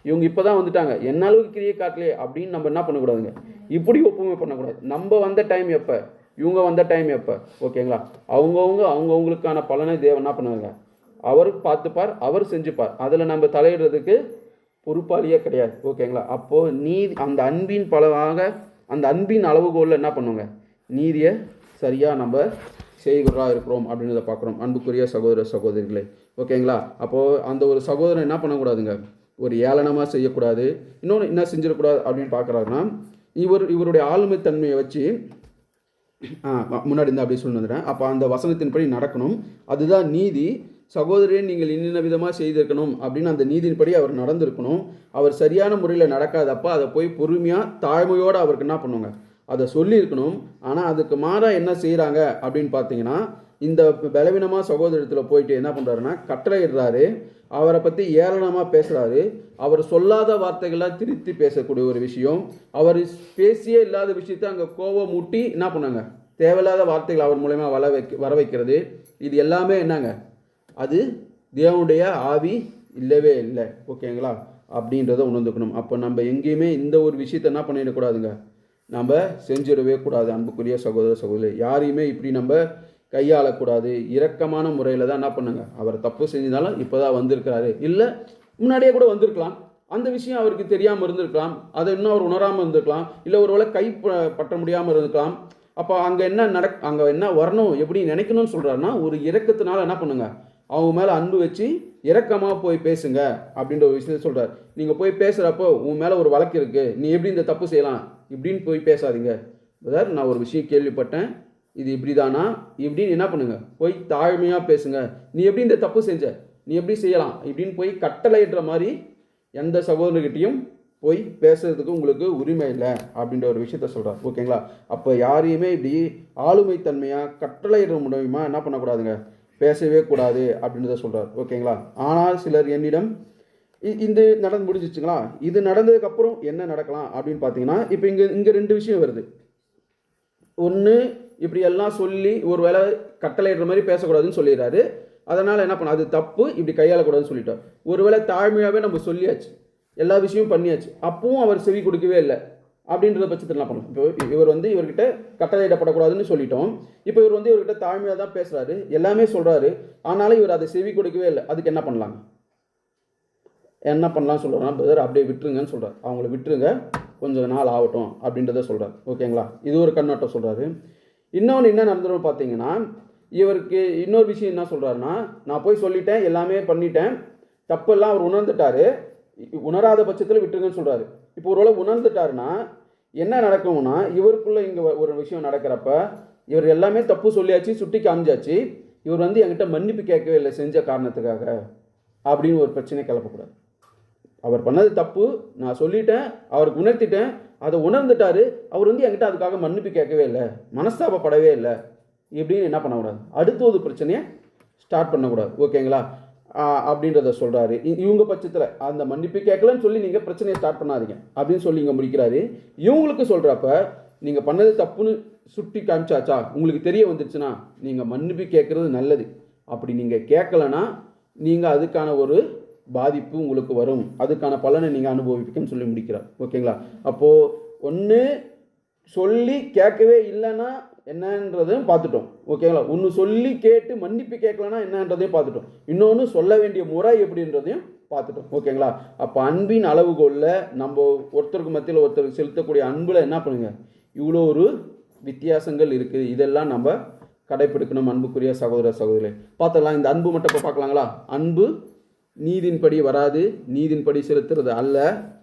இவங்க இப்போ தான் வந்துட்டாங்க, என்ன அளவுக்கு கிரியை காட்டலையே அப்படின்னு நம்ம என்ன பண்ணக்கூடாதுங்க, இப்படி ஒப்புமை பண்ணக்கூடாது. நம்ம வந்த டைம் எப்போ, இவங்க வந்த டைம் எப்போ. ஓகேங்களா? அவங்கவுங்களுக்கான பலனை தேவன் என்ன பண்ணுவாங்க, அவர் பார்த்துப்பார், அவர் செஞ்சுப்பார். அதில் நம்ம தலையிடுறதுக்கு பொறுப்பாளியே கிடையாது. ஓகேங்களா? அப்போது நீதி அந்த அன்பின் பலவாக அந்த அன்பின் அளவுகோலில் என்ன பண்ணுவாங்க, நீதியை சரியாக நம்ம செய்கிறதா இருக்கிறோம் அப்படின்றத பார்க்குறோம். அன்புக்குரிய சகோதர சகோதரிகளே, ஓகேங்களா? அப்போது அந்த ஒரு சகோதரன் என்ன பண்ணக்கூடாதுங்க, ஒரு ஏளனமாக செய்யக்கூடாது. இன்னொன்று என்ன செஞ்சிடக்கூடாது அப்படின்னு பார்க்குறாருன்னா, இவருடைய ஆளுமை தன்மையை வச்சு முன்னாடி இருந்து அப்படியே சொல்லி வந்துடுறேன். அப்போ அந்த வசனத்தின்படி நடக்கணும், அதுதான் நீதி. சகோதரியை நீங்கள் இன்னின்ன விதமாக செய்திருக்கணும் அப்படின்னு அந்த நீதியின்படி அவர் நடந்திருக்கணும். அவர் சரியான முறையில் நடக்காதப்போ அதை போய் பொறுமையாக தாழ்மையோடு அவருக்கு என்ன பண்ணுவாங்க, அதை சொல்லியிருக்கணும். ஆனால் அதுக்கு மாறாக என்ன செய்கிறாங்க அப்படின்னு பார்த்தீங்கன்னா, இந்த பலவீனமாக சகோதரத்தில் போயிட்டு என்ன பண்ணுறாருன்னா கட்டளையிடுறாரு, அவரை பற்றி ஏளனமாக பேசுகிறாரு, அவர் சொல்லாத வார்த்தைகளாக திருத்தி பேசக்கூடிய ஒரு விஷயம், அவர் பேசியே இல்லாத விஷயத்தை அங்கே கோபம் மூட்டி என்ன பண்ணாங்க, தேவையில்லாத வார்த்தைகள் அவர் மூலயமா வர வைக்கிறது. இது எல்லாமே என்னங்க, அது தேவனுடைய ஆவி இல்லவே இல்லை. ஓகேங்களா? அப்படின்றத உணர்ந்துக்கணும். அப்போ நம்ம எங்கேயுமே இந்த ஒரு விஷயத்தை என்ன பண்ணிடக்கூடாதுங்க, நம்ம செஞ்சிடவே கூடாது. அன்புக்குரிய சகோதர சகோதரி, யாரையுமே இப்படி நம்ம கையாளக்கூடாது. இரக்கமான முறையில் தான் என்ன பண்ணுங்க, அவர் தப்பு செஞ்சதாலும் இப்போ தான் வந்திருக்கிறாரு, இல்லை முன்னாடியே கூட வந்திருக்கலாம், அந்த விஷயம் அவருக்கு தெரியாமல் இருந்திருக்கலாம், அதை இன்னும் அவர் உணராமல் இருந்திருக்கலாம், இல்லை ஒரு வேளை கை பற்ற முடியாமல் இருந்திருக்கலாம். அப்போ அங்கே அங்கே என்ன வரணும், எப்படி நினைக்கணும்னு சொல்கிறாருன்னா, ஒரு இரக்கத்தினால என்ன பண்ணுங்க, அவங்க மேலே அன்பு வச்சு இரக்கமாக போய் பேசுங்க அப்படின்ற ஒரு விஷயத்தை சொல்கிறார். நீங்கள் போய் பேசுகிறப்போ உன் மேலே ஒரு வழக்கு இருக்குது, நீ எப்படி இந்த தப்பு செய்யலாம் இப்படின்னு போய் பேசாதீங்க. பிரதர், நான் ஒரு விஷயம் கேள்விப்பட்டேன், இது இப்படி தானா இப்படின்னு என்ன பண்ணுங்க, போய் தாழ்மையாக பேசுங்க. நீ எப்படி இந்த தப்பு செஞ்ச, நீ எப்படி செய்யலாம் இப்படின்னு போய் கட்டளையிடுற மாதிரி எந்த சகோதரர்கிட்டையும் போய் பேசுறதுக்கு உங்களுக்கு உரிமை இல்லை அப்படின்ற ஒரு விஷயத்த சொல்கிறார். ஓகேங்களா? அப்போ யாரையுமே இப்படி ஆளுமை தன்மையாக கட்டளையிட முடியுமா என்ன பண்ணக்கூடாதுங்க, பேசவே கூடாது அப்படின்றத சொல்கிறார். ஓகேங்களா? ஆனால் சிலர் என்னிடம் இந்த நடந்து முடிஞ்சிச்சுங்களா, இது நடந்ததுக்கப்புறம் என்ன நடக்கலாம் அப்படின்னு பார்த்தீங்கன்னா, இப்போ இங்கே ரெண்டு விஷயம் வருது. ஒன்று, இப்படி எல்லாம் சொல்லி ஒரு வேளை கட்டளையிடுற மாதிரி பேசக்கூடாதுன்னு சொல்லிடுறாரு, அதனால் என்ன பண்ண, அது தப்பு, இப்படி கையாளக்கூடாதுன்னு சொல்லிட்டார். ஒருவேளை தாழ்மையாகவே நம்ம சொல்லியாச்சு, எல்லா விஷயமும் பண்ணியாச்சு, அப்பவும் அவர் செவி கொடுக்கவே இல்லை அப்படின்றத பட்சத்தில் என்ன பண்ணலாம். இப்போ இவர் வந்து இவர்கிட்ட கட்டளையிடப்படக்கூடாதுன்னு சொல்லிட்டோம், இப்போ இவர் வந்து இவர்கிட்ட தாழ்மையாக தான் பேசுகிறாரு, எல்லாமே சொல்கிறாரு, ஆனாலும் இவர் அதை செவி கொடுக்கவே இல்லை. அதுக்கு என்ன பண்ணலாங்க, என்ன பண்ணலாம் சொல்கிறாருன்னா, பிரதர் அப்படியே விட்டுருங்கன்னு சொல்கிறார். அவங்கள விட்டுருங்க, கொஞ்சம் நாள் ஆகட்டும் அப்படின்றத சொல்கிறார். ஓகேங்களா? இது ஒரு கண்ணோட்டம் சொல்கிறாரு. இன்னொன்று என்ன நடந்துடும் பார்த்தீங்கன்னா, இவருக்கு இன்னொரு விஷயம் என்ன சொல்கிறாருன்னா, நான் போய் சொல்லிட்டேன், எல்லாமே பண்ணிட்டேன், தப்பெல்லாம் அவர் உணர்ந்துட்டாரு, உணராத பட்சத்தில் விட்டுருங்கன்னு சொல்கிறாரு. இப்போ ஒருவேளை உணர்ந்துட்டாருன்னா என்ன நடக்கும்னா, இவருக்குள்ளே இங்கே ஒரு விஷயம் நடக்கிறப்ப, இவர் எல்லாமே தப்பு சொல்லியாச்சு, சுட்டி காமிச்சாச்சு, இவர் வந்து என்கிட்ட மன்னிப்பு கேட்கவே இல்லை செஞ்ச காரணத்துக்காக அப்படின்னு ஒரு பிரச்சனை கிளப்பக்கூடாது. அவர் பண்ணது தப்பு, நான் சொல்லிட்டேன், அவருக்கு உணர்த்திட்டேன், அதை உணர்ந்துட்டாரு, அவர் வந்து என்கிட்ட அதுக்காக மன்னிப்பு கேட்கவே இல்லை, மனஸ்தாபப்படவே இல்லை இப்படின்னு என்ன பண்ணக்கூடாது, அடுத்த ஒரு பிரச்சனையை ஸ்டார்ட் பண்ணக்கூடாது. ஓகேங்களா? அப்படின்றத சொல்கிறாரு. இவங்க பட்சத்தில் அந்த மன்னிப்பு கேட்கலன்னு சொல்லி நீங்கள் பிரச்சனையை ஸ்டார்ட் பண்ணாதீங்க அப்படின்னு சொல்லி இங்கே முடிக்கிறாரு. இவங்களுக்கு சொல்கிறப்ப, நீங்கள் பண்ணது தப்புன்னு சுட்டி காமிச்சாச்சா, உங்களுக்கு தெரிய வந்துருச்சுன்னா நீங்கள் மன்னிப்பு கேட்குறது நல்லது. அப்படி நீங்கள் கேட்கலன்னா நீங்கள் அதுக்கான ஒரு பாதிப்பு உங்களுக்கு வரும், அதுக்கான பலனை நீங்கள் அனுபவிப்பீங்கன்னு சொல்லி முடிக்கிறார். ஓகேங்களா? அப்போது ஒன்று சொல்லி கேட்கவே இல்லைன்னா என்னன்றதையும் பார்த்துட்டோம். ஓகேங்களா? ஒன்று சொல்லி கேட்டு மன்னிப்பு கேட்கலன்னா என்னன்றதையும் பார்த்துட்டோம். இன்னொன்று சொல்ல வேண்டிய முறை எப்படின்றதையும் பார்த்துட்டோம். ஓகேங்களா? அப்போ அன்பின் அளவுகோலில் நம்ம ஒருத்தருக்கு மத்தியில் ஒருத்தருக்கு செலுத்தக்கூடிய அன்பில் என்ன பண்ணுங்க, இவ்வளோ ஒரு வித்தியாசங்கள் இருக்குது, இதெல்லாம் நம்ம கடைப்பிடிக்கணும். அன்புக்குரிய சகோதர சகோதரி, பார்த்துடலாம். இந்த அன்பு மட்டும் இப்போ பார்க்கலாங்களா? அன்பு நீதின்படி வராது, நீதின்படி செலுத்துறது அல்ல.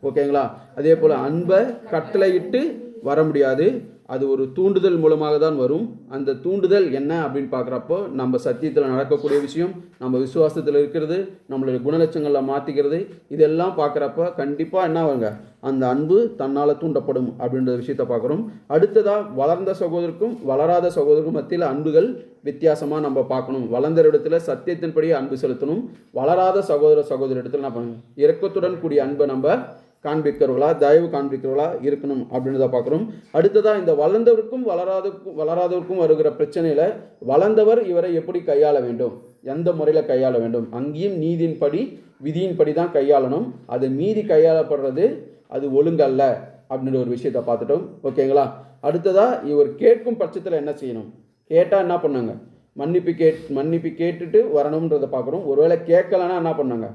ஓகேங்களா? அதே போல் அன்பை கட்டளையிட்டு வர முடியாது, அது ஒரு தூண்டுதல் மூலமாக தான் வரும். அந்த தூண்டுதல் என்ன அப்படின்னு பார்க்குறப்போ நம்ம சத்தியத்தில் நடக்கக்கூடிய விஷயம், நம்ம விசுவாசத்தில் இருக்கிறது, நம்மளுடைய குணலட்சங்களில் மாற்றிக்கிறது, இதெல்லாம் பார்க்குறப்ப கண்டிப்பாக என்ன ஆகுங்க, அந்த அன்பு தன்னால் தூண்டப்படும் அப்படின்ற விஷயத்தை பார்க்குறோம். அடுத்ததாக வளர்ந்த சகோதரருக்கும் வளராத சகோதரருக்கும் மத்தியில் அன்புகள் வித்தியாசமாக நம்ம பார்க்கணும். வளர்ந்த இடத்துல சத்தியத்தின்படி அன்பு செலுத்தணும். வளராத சகோதர இடத்துல என்ன பண்ணணும், இரக்கத்துடன் கூடிய அன்பை நம்ம காண்பிக்கிறவர்களா, தயவு காண்பிக்கிறவர்களா இருக்கணும் அப்படின்றத பார்க்குறோம். அடுத்ததாக இந்த வளராதவருக்கும் வருகிற பிரச்சனையில் வளர்ந்தவர் இவரை எப்படி கையாள வேண்டும், எந்த முறையில் கையாள வேண்டும், அங்கேயும் நீதியின்படி விதியின்படி தான் கையாளணும். அது மீறி கையாளப்படுறது அது ஒழுங்கல்ல அப்படின்ற ஒரு விஷயத்தை பார்த்துட்டோம். ஓகேங்களா? அடுத்ததாக இவர் கேட்கும் பட்சத்தில் என்ன செய்யணும், கேட்டால் என்ன பண்ணாங்க, மன்னிப்பு கேட்டுட்டு வரணுன்றதை பார்க்குறோம். ஒருவேளை கேட்கலன்னா என்ன பண்ணாங்க,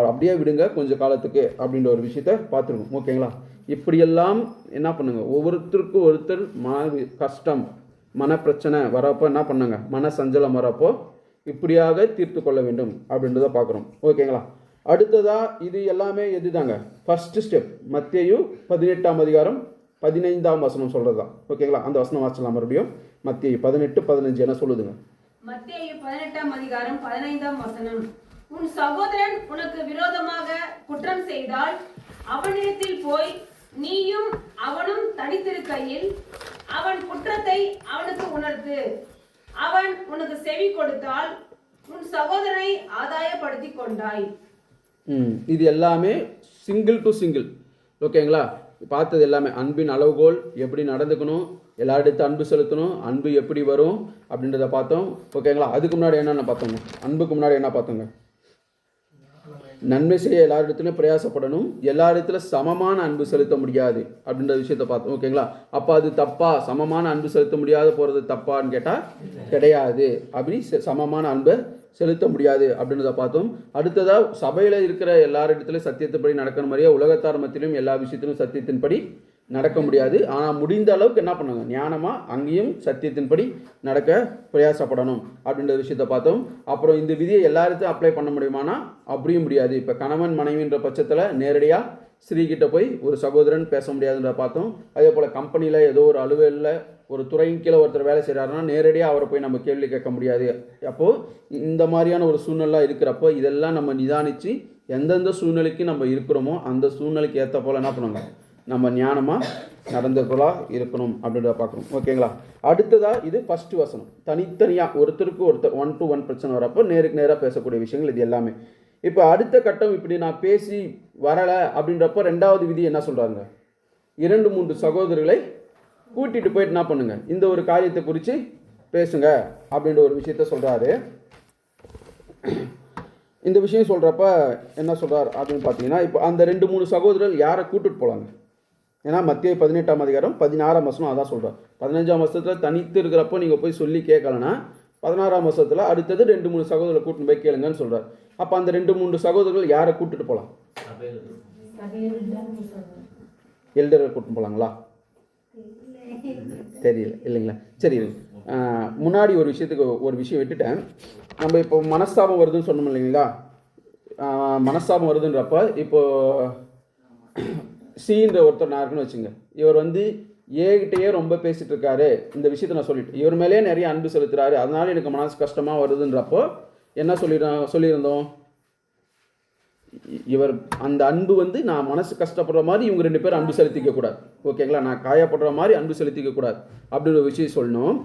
அப்படியே விடுங்க கொஞ்சம் காலத்துக்கு அப்படின்ற ஒரு விஷயத்த பார்த்துருக்கோம். ஓகேங்களா? இப்படியெல்லாம் என்ன பண்ணுங்க, ஒவ்வொருத்தருக்கும் ஒருத்தர் கஷ்டம் மனப்பிரச்சனை வரப்போ என்ன பண்ணாங்க, மன சஞ்சலம் வரப்போ இப்படியாக தீர்த்து கொள்ள வேண்டும் அப்படின்றத பார்க்குறோம். ஓகேங்களா? அடுத்ததாக இது எல்லாமே எதுதாங்க, ஃபஸ்ட்டு ஸ்டெப் மத்தேயு 18ஆம் அதிகாரம் 15ஆம் வசனம் சொல்கிறது தான். ஓகேங்களா? அந்த வசனம் வாசிக்கலாம் மறுபடியும். மத்தேயு 18:15 என்ன சொல்லுதுங்க? மத்தேயு 18ஆம் அதிகாரம் 15ஆம் வசனம். உன் சகோதரன் உனக்கு விரோதமாக குற்றம் செய்தால் அவனிடத்தில் போய் நீயும் அவனும் தனித்திருக்கையில் அவன் குற்றத்தை அவனுக்கு உணர்த்து. அவன் உனக்கு செவி கொடுத்தால் உன் சகோதரனை ஆதாயப்படுத்தி கொண்டாய். இது எல்லாமே சிங்கிள் டு சிங்கிள். ஓகேங்களா? பார்த்தது எல்லாமே அன்பின் அளவுகோல், எப்படி நடந்துக்கணும், எல்லாரிடத்து அன்பு செலுத்தணும், அன்பு எப்படி வரும் அப்படின்றத பார்த்தோம். ஓகேங்களா? அதுக்கு முன்னாடி என்னென்ன பார்த்தோங்க, அன்புக்கு முன்னாடி என்ன பார்த்தோங்க, நன்மை செய்ய எல்லாரிடத்துலையும் பிரயாசப்படணும், எல்லாரிடத்துல சமமான அன்பு செலுத்த முடியாது அப்படின்ற விஷயத்தை பார்த்தோம். ஓகேங்களா? அப்போ அது தப்பா, சமமான அன்பு செலுத்த முடியாத போகிறது தப்பான்னு கேட்டால் கிடையாது. அப்படி சமமான அன்பை செலுத்த முடியாது அப்படின்றத பார்த்தோம். அடுத்ததாக சபையில் இருக்கிற எல்லாரிடத்துலையும் சத்தியத்தின்படி நடக்கிற மாதிரியே உலகத்தார் மத்தியிலும் எல்லா விஷயத்திலும் சத்தியத்தின்படி நடக்க முடியாது. ஆனால் முடிந்த அளவுக்கு என்ன பண்ணுங்க, ஞானமாக அங்கேயும் சத்தியத்தின்படி நடக்க பிரயாசப்படணும் அப்படின்ற விஷயத்தை பார்த்தோம். அப்புறம் இந்த விதியை எல்லாருக்கும் அப்ளை பண்ண முடியுமானா அப்படியும் முடியாது. இப்போ கணவன் மனைவின்ற பட்சத்தில் நேரடியாக ஸ்ரீகிட்ட போய் ஒரு சகோதரன் பேச முடியாதுன்ற பார்த்தோம். அதே போல் கம்பெனியில் ஏதோ ஒரு அலுவலில் ஒரு துறையின் கீழே ஒருத்தர் வேலை செய்கிறாருன்னா நேரடியாக அவரை போய் நம்ம கேள்வி கேட்க முடியாது. அப்போது இந்த மாதிரியான ஒரு சூழ்நிலை இருக்கிறப்போ இதெல்லாம் நம்ம நிதானித்து எந்தெந்த சூழ்நிலைக்கு நம்ம இருக்கிறோமோ அந்த சூழ்நிலைக்கு ஏற்ற போல் என்ன பண்ணுவாங்க, நம்ம ஞானமாக நடந்துக்கொள்ளா இருக்கணும் அப்படின்றத பார்க்கணும். ஓகேங்களா? அடுத்ததாக இது ஃபஸ்ட்டு வசனம். தனித்தனியாக ஒருத்தருக்கு ஒருத்தர் 1-to-1 பிரச்சனை வரப்போ நேருக்கு நேராக பேசக்கூடிய விஷயங்கள் இது எல்லாமே. இப்போ அடுத்த கட்டம், இப்படி நான் பேசி வரலை அப்படின்றப்போ ரெண்டாவது விதி என்ன சொல்கிறாங்க, 2-3 சகோதரர்களை கூட்டிகிட்டு போயிட்டு என்ன பண்ணுங்க, இந்த ஒரு காரியத்தை குறித்து பேசுங்க அப்படின்ற ஒரு விஷயத்த சொல்கிறாரு. இந்த விஷயம் சொல்கிறப்ப என்ன சொல்கிறார் அப்படின்னு பார்த்தீங்கன்னா, இப்போ அந்த 2-3 சகோதரர்கள் யாரை கூட்டிட்டு போகலாங்க, ஏன்னா மத்தேயு 18ஆம் அதிகாரம் 16ஆம் வசனம் அதான் சொல்கிறார். 15ஆம் வசனத்தில் தனித்து இருக்கிறப்போ நீங்கள் போய் சொல்லி கேட்கலன்னா 16ஆம் வசனத்தில் அடுத்தது 2-3 சகோதரர்களை கூட்டிட்டு போய் கேளுங்கன்னு சொல்கிறார். அப்போ அந்த 2-3 சகோதரர்கள் யாரை கூட்டிட்டு போகலாம், எல்டரை கூட்டிட்டு போகலாங்களா, தெரியல இல்லைங்களா? சரி, முன்னாடி ஒரு விஷயம் விட்டுட்டேன். நம்ம இப்போ மனஸ்தாபம் வருதுன்னு சொன்னோம் இல்லைங்களா? மனஸ்தாபம் வருதுன்றப்ப இப்போது சீன்ற ஒருத்தர் நான் இருக்குன்னு வச்சுங்க, இவர் ஏகிட்டேயே ரொம்ப பேசிகிட்டு இருக்காரு, இந்த விஷயத்தை நான் சொல்லிட்டேன், இவர் மேலேயே நிறைய அன்பு செலுத்துறாரு, அதனால எனக்கு மனசு கஷ்டமாக வருதுன்றப்போ என்ன சொல்லியிருந்தோம், இவர் அந்த அன்பு நான் மனசு கஷ்டப்படுற மாதிரி இவங்க 2 பேரும் அன்பு செலுத்திக்க கூடாது. ஓகேங்களா? நான் காயப்படுற மாதிரி அன்பு செலுத்திக்க கூடாது அப்படின்ற ஒரு விஷயம் சொல்லணும்.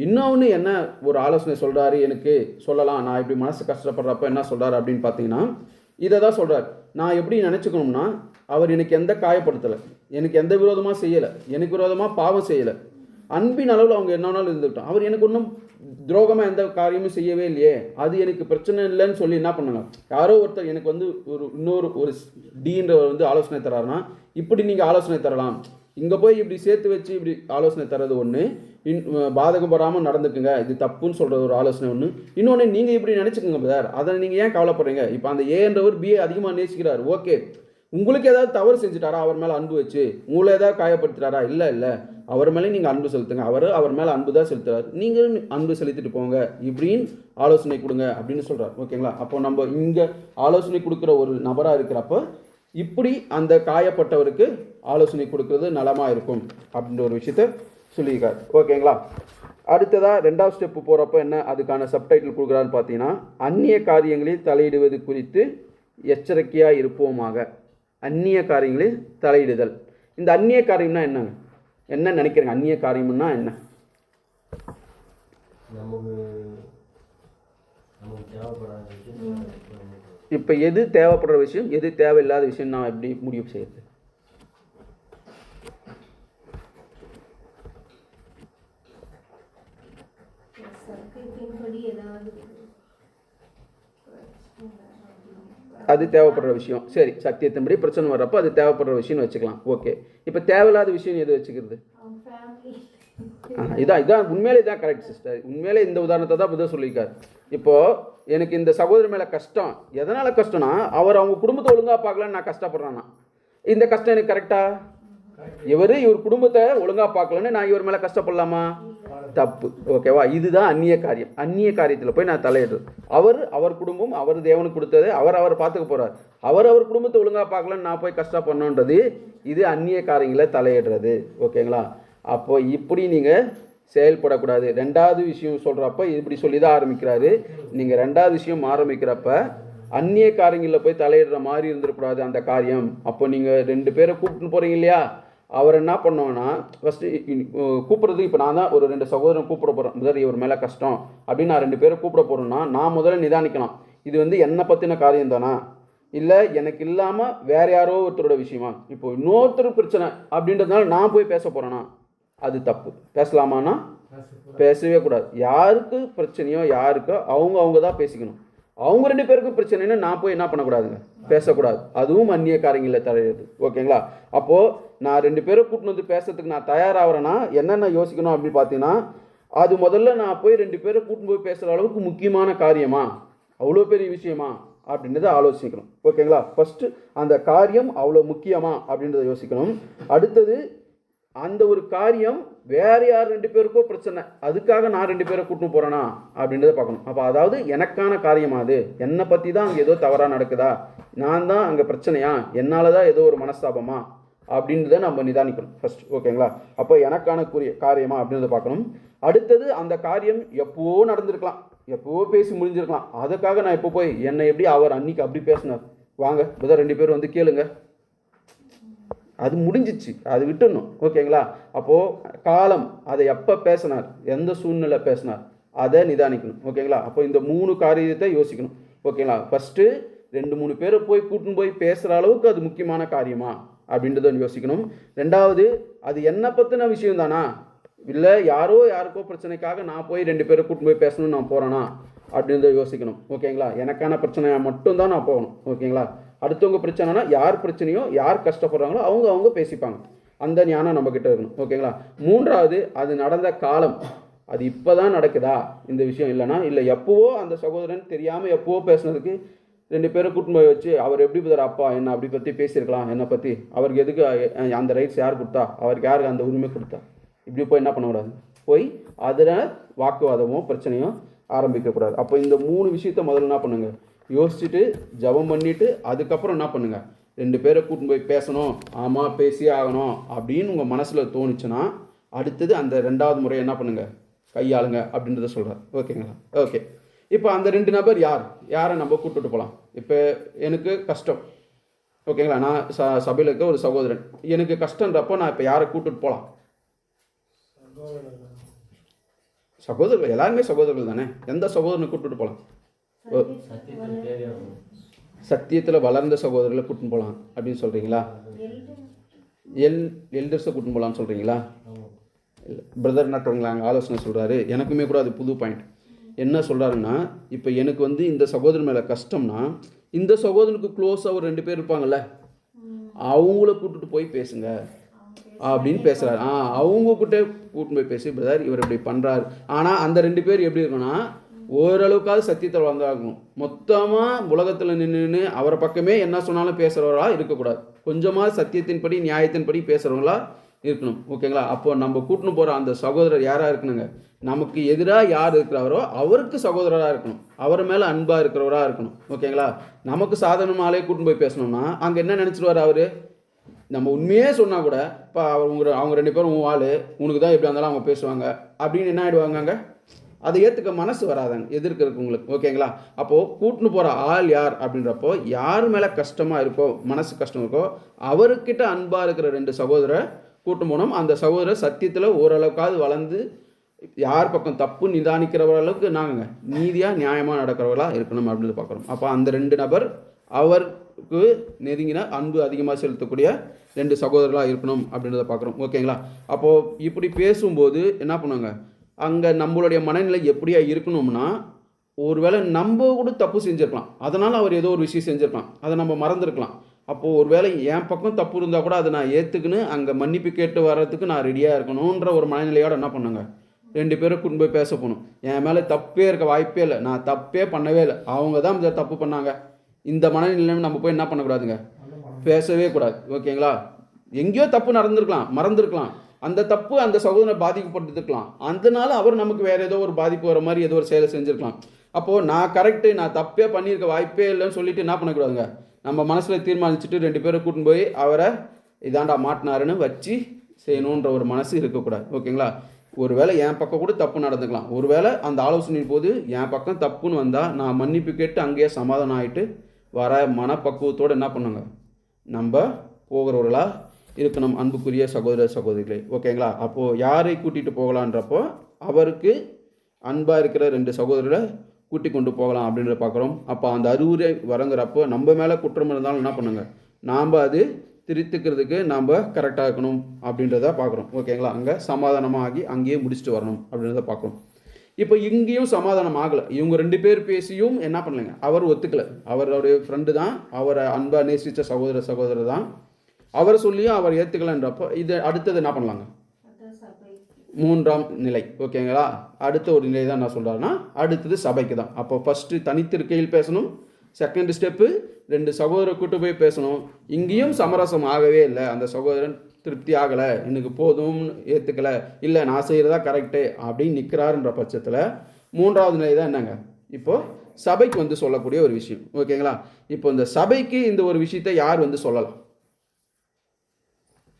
இன்னொன்று என்ன ஒரு ஆலோசனை சொல்கிறாரு, எனக்கு சொல்லலாம், நான் இப்படி மனசு கஷ்டப்படுறப்ப என்ன சொல்கிறாரு அப்படின்னு பார்த்தீங்கன்னா, இதை தான் சொல்கிறார். நான் எப்படி நினச்சிக்கணும்னா, அவர் எனக்கு எந்த காயப்படுத்தலை, எனக்கு எந்த விரோதமாக செய்யலை, எனக்கு விரோதமாக பாவம் செய்யலை, அன்பின் அளவில் அவங்க என்னன்னாலும் இருந்துவிட்டோம், அவர் எனக்கு ஒன்றும் துரோகமாக எந்த காரியமும் செய்யவே இல்லையே, அது எனக்கு பிரச்சனை இல்லைன்னு சொல்லி என்ன பண்ணுங்க, யாரோ ஒருத்தர் எனக்கு இன்னொரு டீன்ற ஆலோசனை தராருன்னா இப்படி நீங்கள் ஆலோசனை தரலாம், இங்கே போய் இப்படி சேர்த்து வச்சு இப்படி ஆலோசனை தர்றது ஒன்று, பாதகப்படாமல் நடந்துக்குங்க இது தப்புன்னு சொல்கிறது ஒரு ஆலோசனை ஒன்று. இன்னொன்று, நீங்கள் இப்படி நினச்சிக்கோங்க பிரதர், அதை நீங்கள் ஏன் கவலைப்படுறீங்க, இப்போ அந்த ஏன்றவர் பிஏ அதிகமாக நேசிக்கிறார், ஓகே, உங்களுக்கு ஏதாவது தவறு செஞ்சுட்டாரா, அவர் மேலே அன்பு வச்சு உங்களை ஏதாவது காயப்படுத்துறாரா, இல்லை அவர் மேலே நீங்கள் அன்பு செலுத்துங்க, அவர் மேலே அன்பு தான் செலுத்துறாரு, நீங்களும் அன்பு செலுத்திட்டு போங்க, இப்படின்னு ஆலோசனை கொடுங்க அப்படின்னு சொல்கிறார். ஓகேங்களா? அப்போ நம்ம இங்கே ஆலோசனை கொடுக்குற ஒரு நபராக இருக்கிறப்போ இப்படி அந்த காயப்பட்டவருக்கு ஆலோசனை கொடுக்கறது நலமாக இருக்கும் அப்படின்ற ஒரு விஷயத்த சொல்லியிருக்காரு. ஓகேங்களா? அடுத்ததாக 2வது ஸ்டெப்பு போகிறப்ப என்ன அதுக்கான சப்டைட்டில் கொடுக்குறாருன்னு பார்த்தீங்கன்னா, அந்நிய காரியங்களில் தலையிடுவது குறித்து எச்சரிக்கையாக இருப்போமாக. அந்நிய காரியங்களில் தலையிடுதல். இந்த அந்நிய காரியம்னா என்னங்க? என்ன நினைக்கிறீங்க? அந்நிய காரியம்னா என்ன? இப்போ எது தேவைப்படுற விஷயம், எது தேவையில்லாத விஷயம் நான் எப்படி முடிவு செய்யறது? சத்தியத்தின்படி ஏதாவது அது தேவைப்படுற விஷயம். சரி, சத்தியத்தின்படி பிரச்சனை வர்றப்போ அது தேவைப்படுற விஷயம்னு வச்சுக்கலாம். ஓகே, இப்போ தேவையில்லாத விஷயம் எது வச்சுக்கிறது? அவங்க ஃபேமிலி இதான் உண்மையிலே தான் கரெக்ட் சிஸ்டர். உண்மையிலே இந்த உதாரணத்தை தான் புதர் சொல்லியிருக்காரு. இப்போது எனக்கு இந்த சகோதரர் மேலே கஷ்டம். எதனால் கஷ்டம்னா அவர் அவங்க குடும்பத்தை ஒழுங்காக பார்க்கலன்னு நான் கஷ்டப்படுறேன்னா இந்த கஷ்டம் எனக்கு கரெக்டா? இவர் குடும்பத்தை ஒழுங்காக பார்க்கலன்னு நான் இவர் மேலே கஷ்டப்படலாமா? தப்பு. ஓகேவா? இதுதான் அந்நிய காரியம். அந்நிய காரியத்தில் போய் நான் தலையிடுறது. அவர் குடும்பம் அவர் தேவனுக்கு கொடுத்தது, அவர் பார்த்துக்க போகிறார். அவர் குடும்பத்தை ஒழுங்காக பார்க்கலன்னு நான் போய் கஷ்டப்படணுன்றது இது அந்நிய காரியங்களை தலையிடுறது. ஓகேங்களா? அப்போ இப்படி நீங்கள் செயல்படக்கூடாது. 2வது விஷயம் சொல்கிறப்ப இப்படி சொல்லி தான் ஆரம்பிக்கிறாரு. நீங்கள் 2வது விஷயம் ஆரம்பிக்கிறப்ப அந்நிய காரியங்களில் போய் தலையிடுற மாதிரி இருந்துடக்கூடாது அந்த காரியம். அப்போ நீங்கள் 2 பேரை கூப்பிட்டு போகிறீங்க இல்லையா? அவர் என்ன பண்ணுவோன்னா ஃபஸ்ட்டு கூப்பிட்றது. இப்போ நான் தான் ஒரு 2 சகோதரன் கூப்பிட போகிறேன். முதல் இவர் மேலே கஷ்டம் அப்படின்னு நான் 2 பேரை கூப்பிட போகிறேன்னா நான் முதல்ல நிதானிக்கலாம். இது என்னை பற்றின காரியம் தானா, இல்லை எனக்கு இல்லாமல் வேறு யாரோ ஒருத்தரோட விஷயமா? இப்போ இன்னொருத்தர் பிரச்சனை அப்படின்றதுனால நான் போய் பேச போகிறேன்னா அது தப்பு. பேசலாமான்னா பேசவே கூடாது. யாருக்கு பிரச்சனையோ யாருக்கோ அவங்க தான் பேசிக்கணும். அவங்க 2 பேருக்கும் பிரச்சனைன்னு நான் போய் என்ன பண்ணக்கூடாதுங்க, பேசக்கூடாது. அதுவும் அந்நிய காரியங்களில் தலையிடுது. ஓகேங்களா? அப்போது நான் 2 பேரை கூட்டின்னு வந்து பேசுறதுக்கு நான் தயாராகிறேன்னா என்னென்ன யோசிக்கணும் அப்படின்னு பார்த்தீங்கன்னா, அது முதல்ல நான் போய் 2 பேரை கூட்டின்னு போய் பேசுகிற அளவுக்கு முக்கியமான காரியமா, அவ்வளோ பெரிய விஷயமா அப்படின்றத ஆலோசிக்கணும். ஓகேங்களா? ஃபஸ்ட்டு அந்த காரியம் அவ்வளோ முக்கியமா அப்படின்றத யோசிக்கணும். அடுத்தது அந்த ஒரு காரியம் வேறு யார் 2 பேருக்கோ பிரச்சனை, அதுக்காக நான் 2 பேரை கூட்டின்னு போகிறேன்னா அப்படின்றத பார்க்கணும். அப்போ அதாவது எனக்கான காரியமா, அது என்னை பற்றி தான் அங்கே ஏதோ தவறாக நடக்குதா, நான் தான் அங்கே பிரச்சனையா, என்னால் தான் ஏதோ ஒரு மனஸ்தாபமா அப்படின்றத நம்ம நிதானிக்கணும் ஃபஸ்ட். ஓகேங்களா? அப்போ எனக்கான காரியமா அப்படின்றத பார்க்கணும். அடுத்தது அந்த காரியம் எப்போவோ நடந்திருக்கலாம், எப்போவோ பேசி முடிஞ்சிருக்கலாம். அதுக்காக நான் எப்போ போய் என்னை எப்படி அவர் அன்னைக்கு அப்படி பேசினார், வாங்க புதர் 2 பேர் வந்து கேளுங்க, அது முடிஞ்சிச்சு, அது விட்டுடணும். ஓகேங்களா? அப்போது காலம், அதை எப்போ பேசினார், எந்த சூழ்நிலை பேசினார், அதை நிதானிக்கணும். ஓகேங்களா? அப்போ இந்த 3 காரியத்தை யோசிக்கணும். ஓகேங்களா? ஃபஸ்ட்டு 2-3 பேரை போய் கூட்டின்னு போய் பேசுகிற அளவுக்கு அது முக்கியமான காரியமா அப்படின்றத யோசிக்கணும். 2வது அது என்னை பற்றின விஷயம் தானா, இல்லை யாருக்கோ பிரச்சனைக்காக நான் போய் 2 பேரை கூட்டின்னு போய் பேசணும்னு நான் போகிறேன்னா அப்படின்றத யோசிக்கணும். ஓகேங்களா? எனக்கான பிரச்சனையாக மட்டும்தான் நான் போகணும். ஓகேங்களா? அடுத்தவங்க பிரச்சனைனா யார் பிரச்சனையோ யார் கஷ்டப்படுறாங்களோ அவங்க பேசிப்பாங்க. அந்த ஞானம் நம்மக்கிட்ட இருக்கணும். ஓகேங்களா? 3வது அது நடந்த காலம், அது இப்போ தான் நடக்குதா இந்த விஷயம், இல்லைனா இல்லை எப்போவோ அந்த சகோதரன் தெரியாமல் எப்போவோ பேசுனதுக்கு 2 பேரை கூட்டின்னு போய் வச்சு அவர் எப்படி புதர் அப்பா என்ன அப்படி பற்றி பேசியிருக்கலாம், என்னை பற்றி அவருக்கு எதுக்கு அந்த ரைட்ஸ் யார் கொடுத்தா, அவருக்கு யாருக்கு அந்த உரிமை கொடுத்தா, இப்படி போய் என்ன பண்ணக்கூடாது, போய் அதில் வாக்குவாதமோ பிரச்சனையோ ஆரம்பிக்கக்கூடாது. அப்போ இந்த 3 விஷயத்த முதல்ல என்ன பண்ணுங்க, யோசிச்சுட்டு ஜபம் பண்ணிவிட்டு அதுக்கப்புறம் என்ன பண்ணுங்கள், 2 பேரை கூட்டின்னு போய் பேசணும், ஆமாம் பேசியே ஆகணும் அப்படின்னு உங்கள் மனசில் தோணுச்சுன்னா அடுத்தது அந்த 2வது முறை என்ன பண்ணுங்கள், கையாளுங்க அப்படின்றத சொல்கிறார். ஓகேங்களா? ஓகே, இப்போ அந்த 2 நபர் யாரை நம்ம கூப்பிட்டுட்டு போகலாம்? இப்போ எனக்கு கஷ்டம். ஓகேங்களா? நான் சபையில் இருக்க ஒரு சகோதரன், எனக்கு கஷ்டன்றப்போ நான் இப்போ யாரை கூப்பிட்டுட்டு போகலாம்? சகோதரர்கள், எல்லாருமே சகோதரர்கள் தானே. எந்த சகோதரனை கூப்பிட்டுட்டு போகலாம்? சத்தியத்தில் வளர்ந்த சகோதரர்களை கூட்டின்னு போகலாம் அப்படின்னு சொல்கிறீங்களா? எல்டர்ஸை கூட்டின்னு போகலான்னு சொல்கிறீங்களா? பிரதர் நட்டுங்களா அங்கே ஆலோசனை சொல்கிறாரு. எனக்குமே கூட அது புது பாயிண்ட். என்ன சொல்கிறாருன்னா, இப்போ எனக்கு இந்த சகோதரன் மேலே கஷ்டம்னா இந்த சகோதரனுக்கு க்ளோஸாக ஒரு 2 பேர் இருப்பாங்கள்ல, அவங்கள கூப்பிட்டுட்டு போய் பேசுங்க அப்படின்னு பேசுகிறாரு. அவங்கக்கிட்ட கூட்டின்னு போய் பேசி, பிரதர் இவர் இப்படி பண்ணுறாரு. ஆனால் அந்த 2 பேர் எப்படி இருக்குன்னா ஓரளவுக்காவது சத்தியத்தில் வளர்ந்தாகணும். மொத்தமாக உலகத்தில் நின்று அவரை பக்கமே என்ன சொன்னாலும் பேசுகிறவர்களாக இருக்கக்கூடாது. கொஞ்சமாக சத்தியத்தின்படி நியாயத்தின்படி பேசுகிறவங்களா இருக்கணும். ஓகேங்களா? அப்போ நம்ம கூட்டின்னு போகிற அந்த சகோதரர் யாராக இருக்கணுங்க, நமக்கு எதிராக யார் இருக்கிறாரோ அவருக்கு சகோதரராக இருக்கணும், அவர் மேலே அன்பாக இருக்கிறவராக இருக்கணும். ஓகேங்களா? நமக்கு சாதனமாலே கூட்டின்னு போய் பேசணும்னா அங்கே என்ன நினச்சிடுவார், அவர் நம்ம உண்மையே சொன்னால் கூட இப்போ அவங்க 2 பேரும் உன் ஆள், உனக்கு தான் எப்படி இருந்தாலும் அவங்க பேசுவாங்க அப்படின்னு என்ன ஆகிடுவாங்க, அங்கே அதை ஏற்றுக்க மனசு வராதாங்க எதிர்க்கிறதுக்கு உங்களுக்கு. ஓகேங்களா? அப்போது கூட்டின்னு போகிற ஆள் யார் அப்படின்றப்போ யார் மேலே கஷ்டமாக இருக்கோ, மனசு கஷ்டம் இருக்கோ, அவர்கிட்ட அன்பாக இருக்கிற 2 சகோதரரை கூட்டும் போனோம். அந்த சகோதரர் சத்தியத்தில் ஓரளவுக்காவது வளர்ந்து யார் பக்கம் தப்பு நிதானிக்கிறவர அளவுக்கு நாங்கள் நீதியாக நியாயமாக நடக்கிறவர்களாக இருக்கணும் அப்படின்னு பார்க்குறோம். அப்போ அந்த 2 நபர் அவருக்கு நெருங்கின அன்பு அதிகமாக செலுத்தக்கூடிய 2 சகோதரர்களாக இருக்கணும் அப்படின்றத பார்க்குறோம். ஓகேங்களா? அப்போது இப்படி பேசும்போது என்ன பண்ணுவாங்க, அங்கே நம்மளுடைய மனநிலை எப்படியா இருக்கணும்னா, ஒருவேளை நம்ம கூட தப்பு செஞ்சுருக்கலாம், அதனால் அவர் ஏதோ ஒரு விஷயம் செஞ்சுருக்கலாம், அதை நம்ம மறந்துருக்கலாம். அப்போது ஒருவேளை என் பக்கம் தப்பு இருந்தால் கூட அதை நான் ஏற்றுக்குன்னு அங்கே மன்னிப்பு கேட்டு வர்றதுக்கு நான் ரெடியாக இருக்கணுன்ற ஒரு மனநிலையோடு என்ன பண்ணுங்க, 2 பேரும் கொண்டு போய் பேச போகணும். என் மேலே தப்பே இருக்க வாய்ப்பே இல்லை, நான் தப்பே பண்ணவே இல்லை, அவங்க தான் இந்த தப்பு பண்ணாங்க, இந்த மனநிலையில் நம்ம போய் என்ன பண்ணக்கூடாதுங்க, பேசவே கூடாது. ஓகேங்களா? எங்கேயோ தப்பு நடந்திருக்கலாம், மறந்துருக்கலாம், அந்த தப்பு அந்த சகோதரனை பாதிக்கப்பட்டிருக்கலாம், அதனால அவர் நமக்கு வேறு ஏதோ ஒரு பாதிப்பு வர மாதிரி ஏதோ ஒரு செயலை செஞ்சுருக்கலாம். அப்போது நான் கரெக்டு, நான் தப்பே பண்ணியிருக்க வாய்ப்பே இல்லைன்னு சொல்லிட்டு என்ன பண்ணக்கூடாதுங்க, நம்ம மனசில் தீர்மானிச்சுட்டு 2 பேரை கூட்டின்னு போய் அவரை இதாண்டா மாட்டினாருன்னு வச்சு செய்யணுன்ற ஒரு மனசு இருக்கக்கூடாது. ஓகேங்களா? ஒருவேளை என் பக்கம் கூட தப்பு நடந்துக்கலாம், ஒருவேளை அந்த ஆலோசனையின் போது என் பக்கம் தப்புன்னு வந்தால் நான் மன்னிப்பு கேட்டு அங்கேயே சமாதானம் ஆகிட்டு வர மனப்பக்குவத்தோடு என்ன பண்ணுங்க, நம்ம போகிறவர்களாக இருக்கணும் அன்புக்குரிய சகோதர சகோதரிகளே. ஓகேங்களா? அப்போது யாரை கூட்டிகிட்டு போகலான்றப்போ அவருக்கு அன்பாக இருக்கிற 2 சகோதரரை கூட்டி கொண்டு போகலாம் அப்படின்றத பார்க்குறோம். அப்போ அந்த அறிவுரை வரங்கிறப்போ நம்ம மேலே குற்றம் இருந்தாலும் என்ன பண்ணுங்க, நாம் அது திருத்திக்கிறதுக்கு நாம் கரெக்டாக இருக்கணும் அப்படின்றத பார்க்குறோம். ஓகேங்களா? அங்கே சமாதானமாக ஆகி அங்கேயே முடிச்சுட்டு வரணும் அப்படின்றத பார்க்குறோம். இப்போ இங்கேயும் சமாதானம் ஆகலை, இவங்க 2 பேர் பேசியும் என்ன பண்ணலைங்க, அவர் ஒத்துக்கலை, அவருடைய ஃப்ரெண்டு தான், அவரை அன்பாக நேசித்த சகோதரர் தான், அவரை சொல்லியும் அவர் ஏற்றுக்கலைன்றப்போ இது அடுத்தது என்ன பண்ணலாங்க, 3ஆம் நிலை. ஓகேங்களா? அடுத்த ஒரு நிலை தான் நான் சொல்கிறேன்னா அடுத்தது சபைக்கு தான். அப்போ ஃபஸ்ட்டு தனித்திருக்கையில் பேசணும், செகண்ட் ஸ்டெப்பு 2 சகோதரரை கூட்டு போய் பேசணும். இங்கேயும் சமரசம் ஆகவே இல்லை, அந்த சகோதரன் திருப்தி ஆகலை, எனக்கு போதும் ஏற்றுக்கலை, இல்லை நான் செய்கிறதா கரெக்டு அப்படின்னு நிற்கிறாருன்ற பட்சத்தில் 3ஆவது நிலை தான் என்னங்க, இப்போது சபைக்கு வந்து சொல்லக்கூடிய ஒரு விஷயம். ஓகேங்களா? இப்போ இந்த சபைக்கு இந்த ஒரு விஷயத்தை யார் வந்து சொல்லலாம்,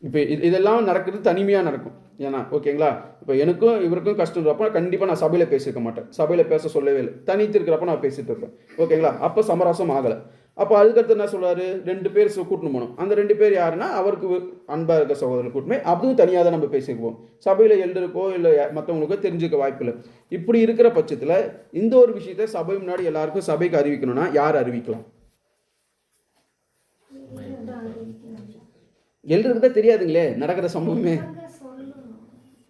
இப்போ இதெல்லாம் நடக்கிறது தனிமையாக நடக்கும். ஏன்னா ஓகேங்களா, இப்போ எனக்கும் இவருக்கும் கஷ்டம்ன்றப்போ கண்டிப்பாக நான் சபையில் பேசியிருக்க மாட்டேன், சபையில் பேச சொல்லவே இல்லை, தனித்து இருக்கிறப்ப நான் பேசிகிட்டு இருப்பேன். ஓகேங்களா? அப்போ சமரசம் ஆகலை. அப்போ அதுக்கடுத்து என்ன சொல்கிறாரு, 2 பேர் கூட்டின்னு போகணும். அந்த 2 பேர் யாருன்னா அவருக்கு அன்பாக இருக்க சகோதரர் கூட்டுமே, அதுவும் தனியாக தான் நம்ம பேசிக்குவோம், சபையில் எழுதுறக்கோ இல்லை மற்றவங்களுக்கோ தெரிஞ்சுக்க வாய்ப்பு இல்லை. இப்படி இருக்கிற பட்சத்தில் இந்த ஒரு விஷயத்தை சபை முன்னாடி எல்லாருக்கும் சபைக்கு அறிவிக்கணும்னா யார் அறிவிக்கலாம், எழுதுறதுக்கு தான் தெரியாதுங்களே நடக்கிற சம்பவமே.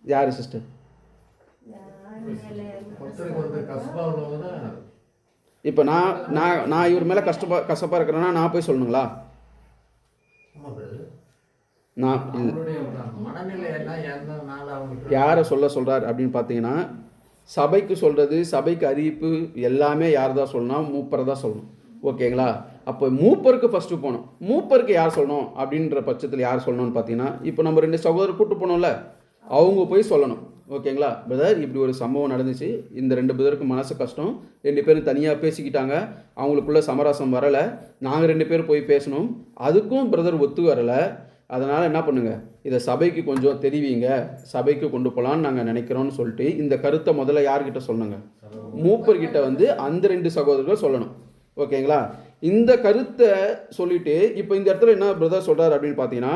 யார் சிஸ்டர்? இப்போ நான் இவர் மேலே கஷ்டப்பா இருக்கிறேன்னா நான் போய் சொல்லணுங்களா? நான் யாரை சொல்கிறார் அப்படின்னு பார்த்தீங்கன்னா, சபைக்கு சொல்கிறது, சபைக்கு அறிவிப்பு எல்லாமே யார் தான் சொல்லணும், மூப்பரை தான் சொல்லணும். ஓகேங்களா? அப்போ மூப்பருக்கு ஃபஸ்ட்டு போகணும். மூப்பருக்கு யார் சொல்லணும் அப்படின்ற பட்சத்தில் யார் சொல்லணும்னு பார்த்தீங்கன்னா, இப்போ நம்ம 2 சகோதரர் கூட்டு போனோம்ல, அவங்க போய் சொல்லணும். ஓகேங்களா? பிரதர் இப்படி ஒரு சம்பவம் நடந்துச்சு, இந்த 2 பேருக்கு மனசு கஷ்டம், 2 பேரும் தனியாக பேசிக்கிட்டாங்க, அவங்களுக்குள்ள சமரசம் வரலை, நாங்கள் 2 பேரும் போய் பேசணும், அதுக்கும் பிரதர் ஒத்து வரலை, அதனால் என்ன பண்ணுங்கள், இதை சபைக்கு கொஞ்சம் தெரிவிங்க, சபைக்கு கொண்டு போகலான்னு நாங்கள் நினைக்கிறோன்னு சொல்லிட்டு இந்த கருத்தை முதல்ல யார்கிட்ட சொல்லணுங்க, மூப்பர்கிட்ட வந்து அந்த 2 சகோதரர்கள் சொல்லணும். ஓகேங்களா? இந்த கருத்தை சொல்லிட்டு இப்போ இந்த இடத்துல என்ன பிரதர் சொல்கிறார் அப்படின்னு பார்த்தீங்கன்னா,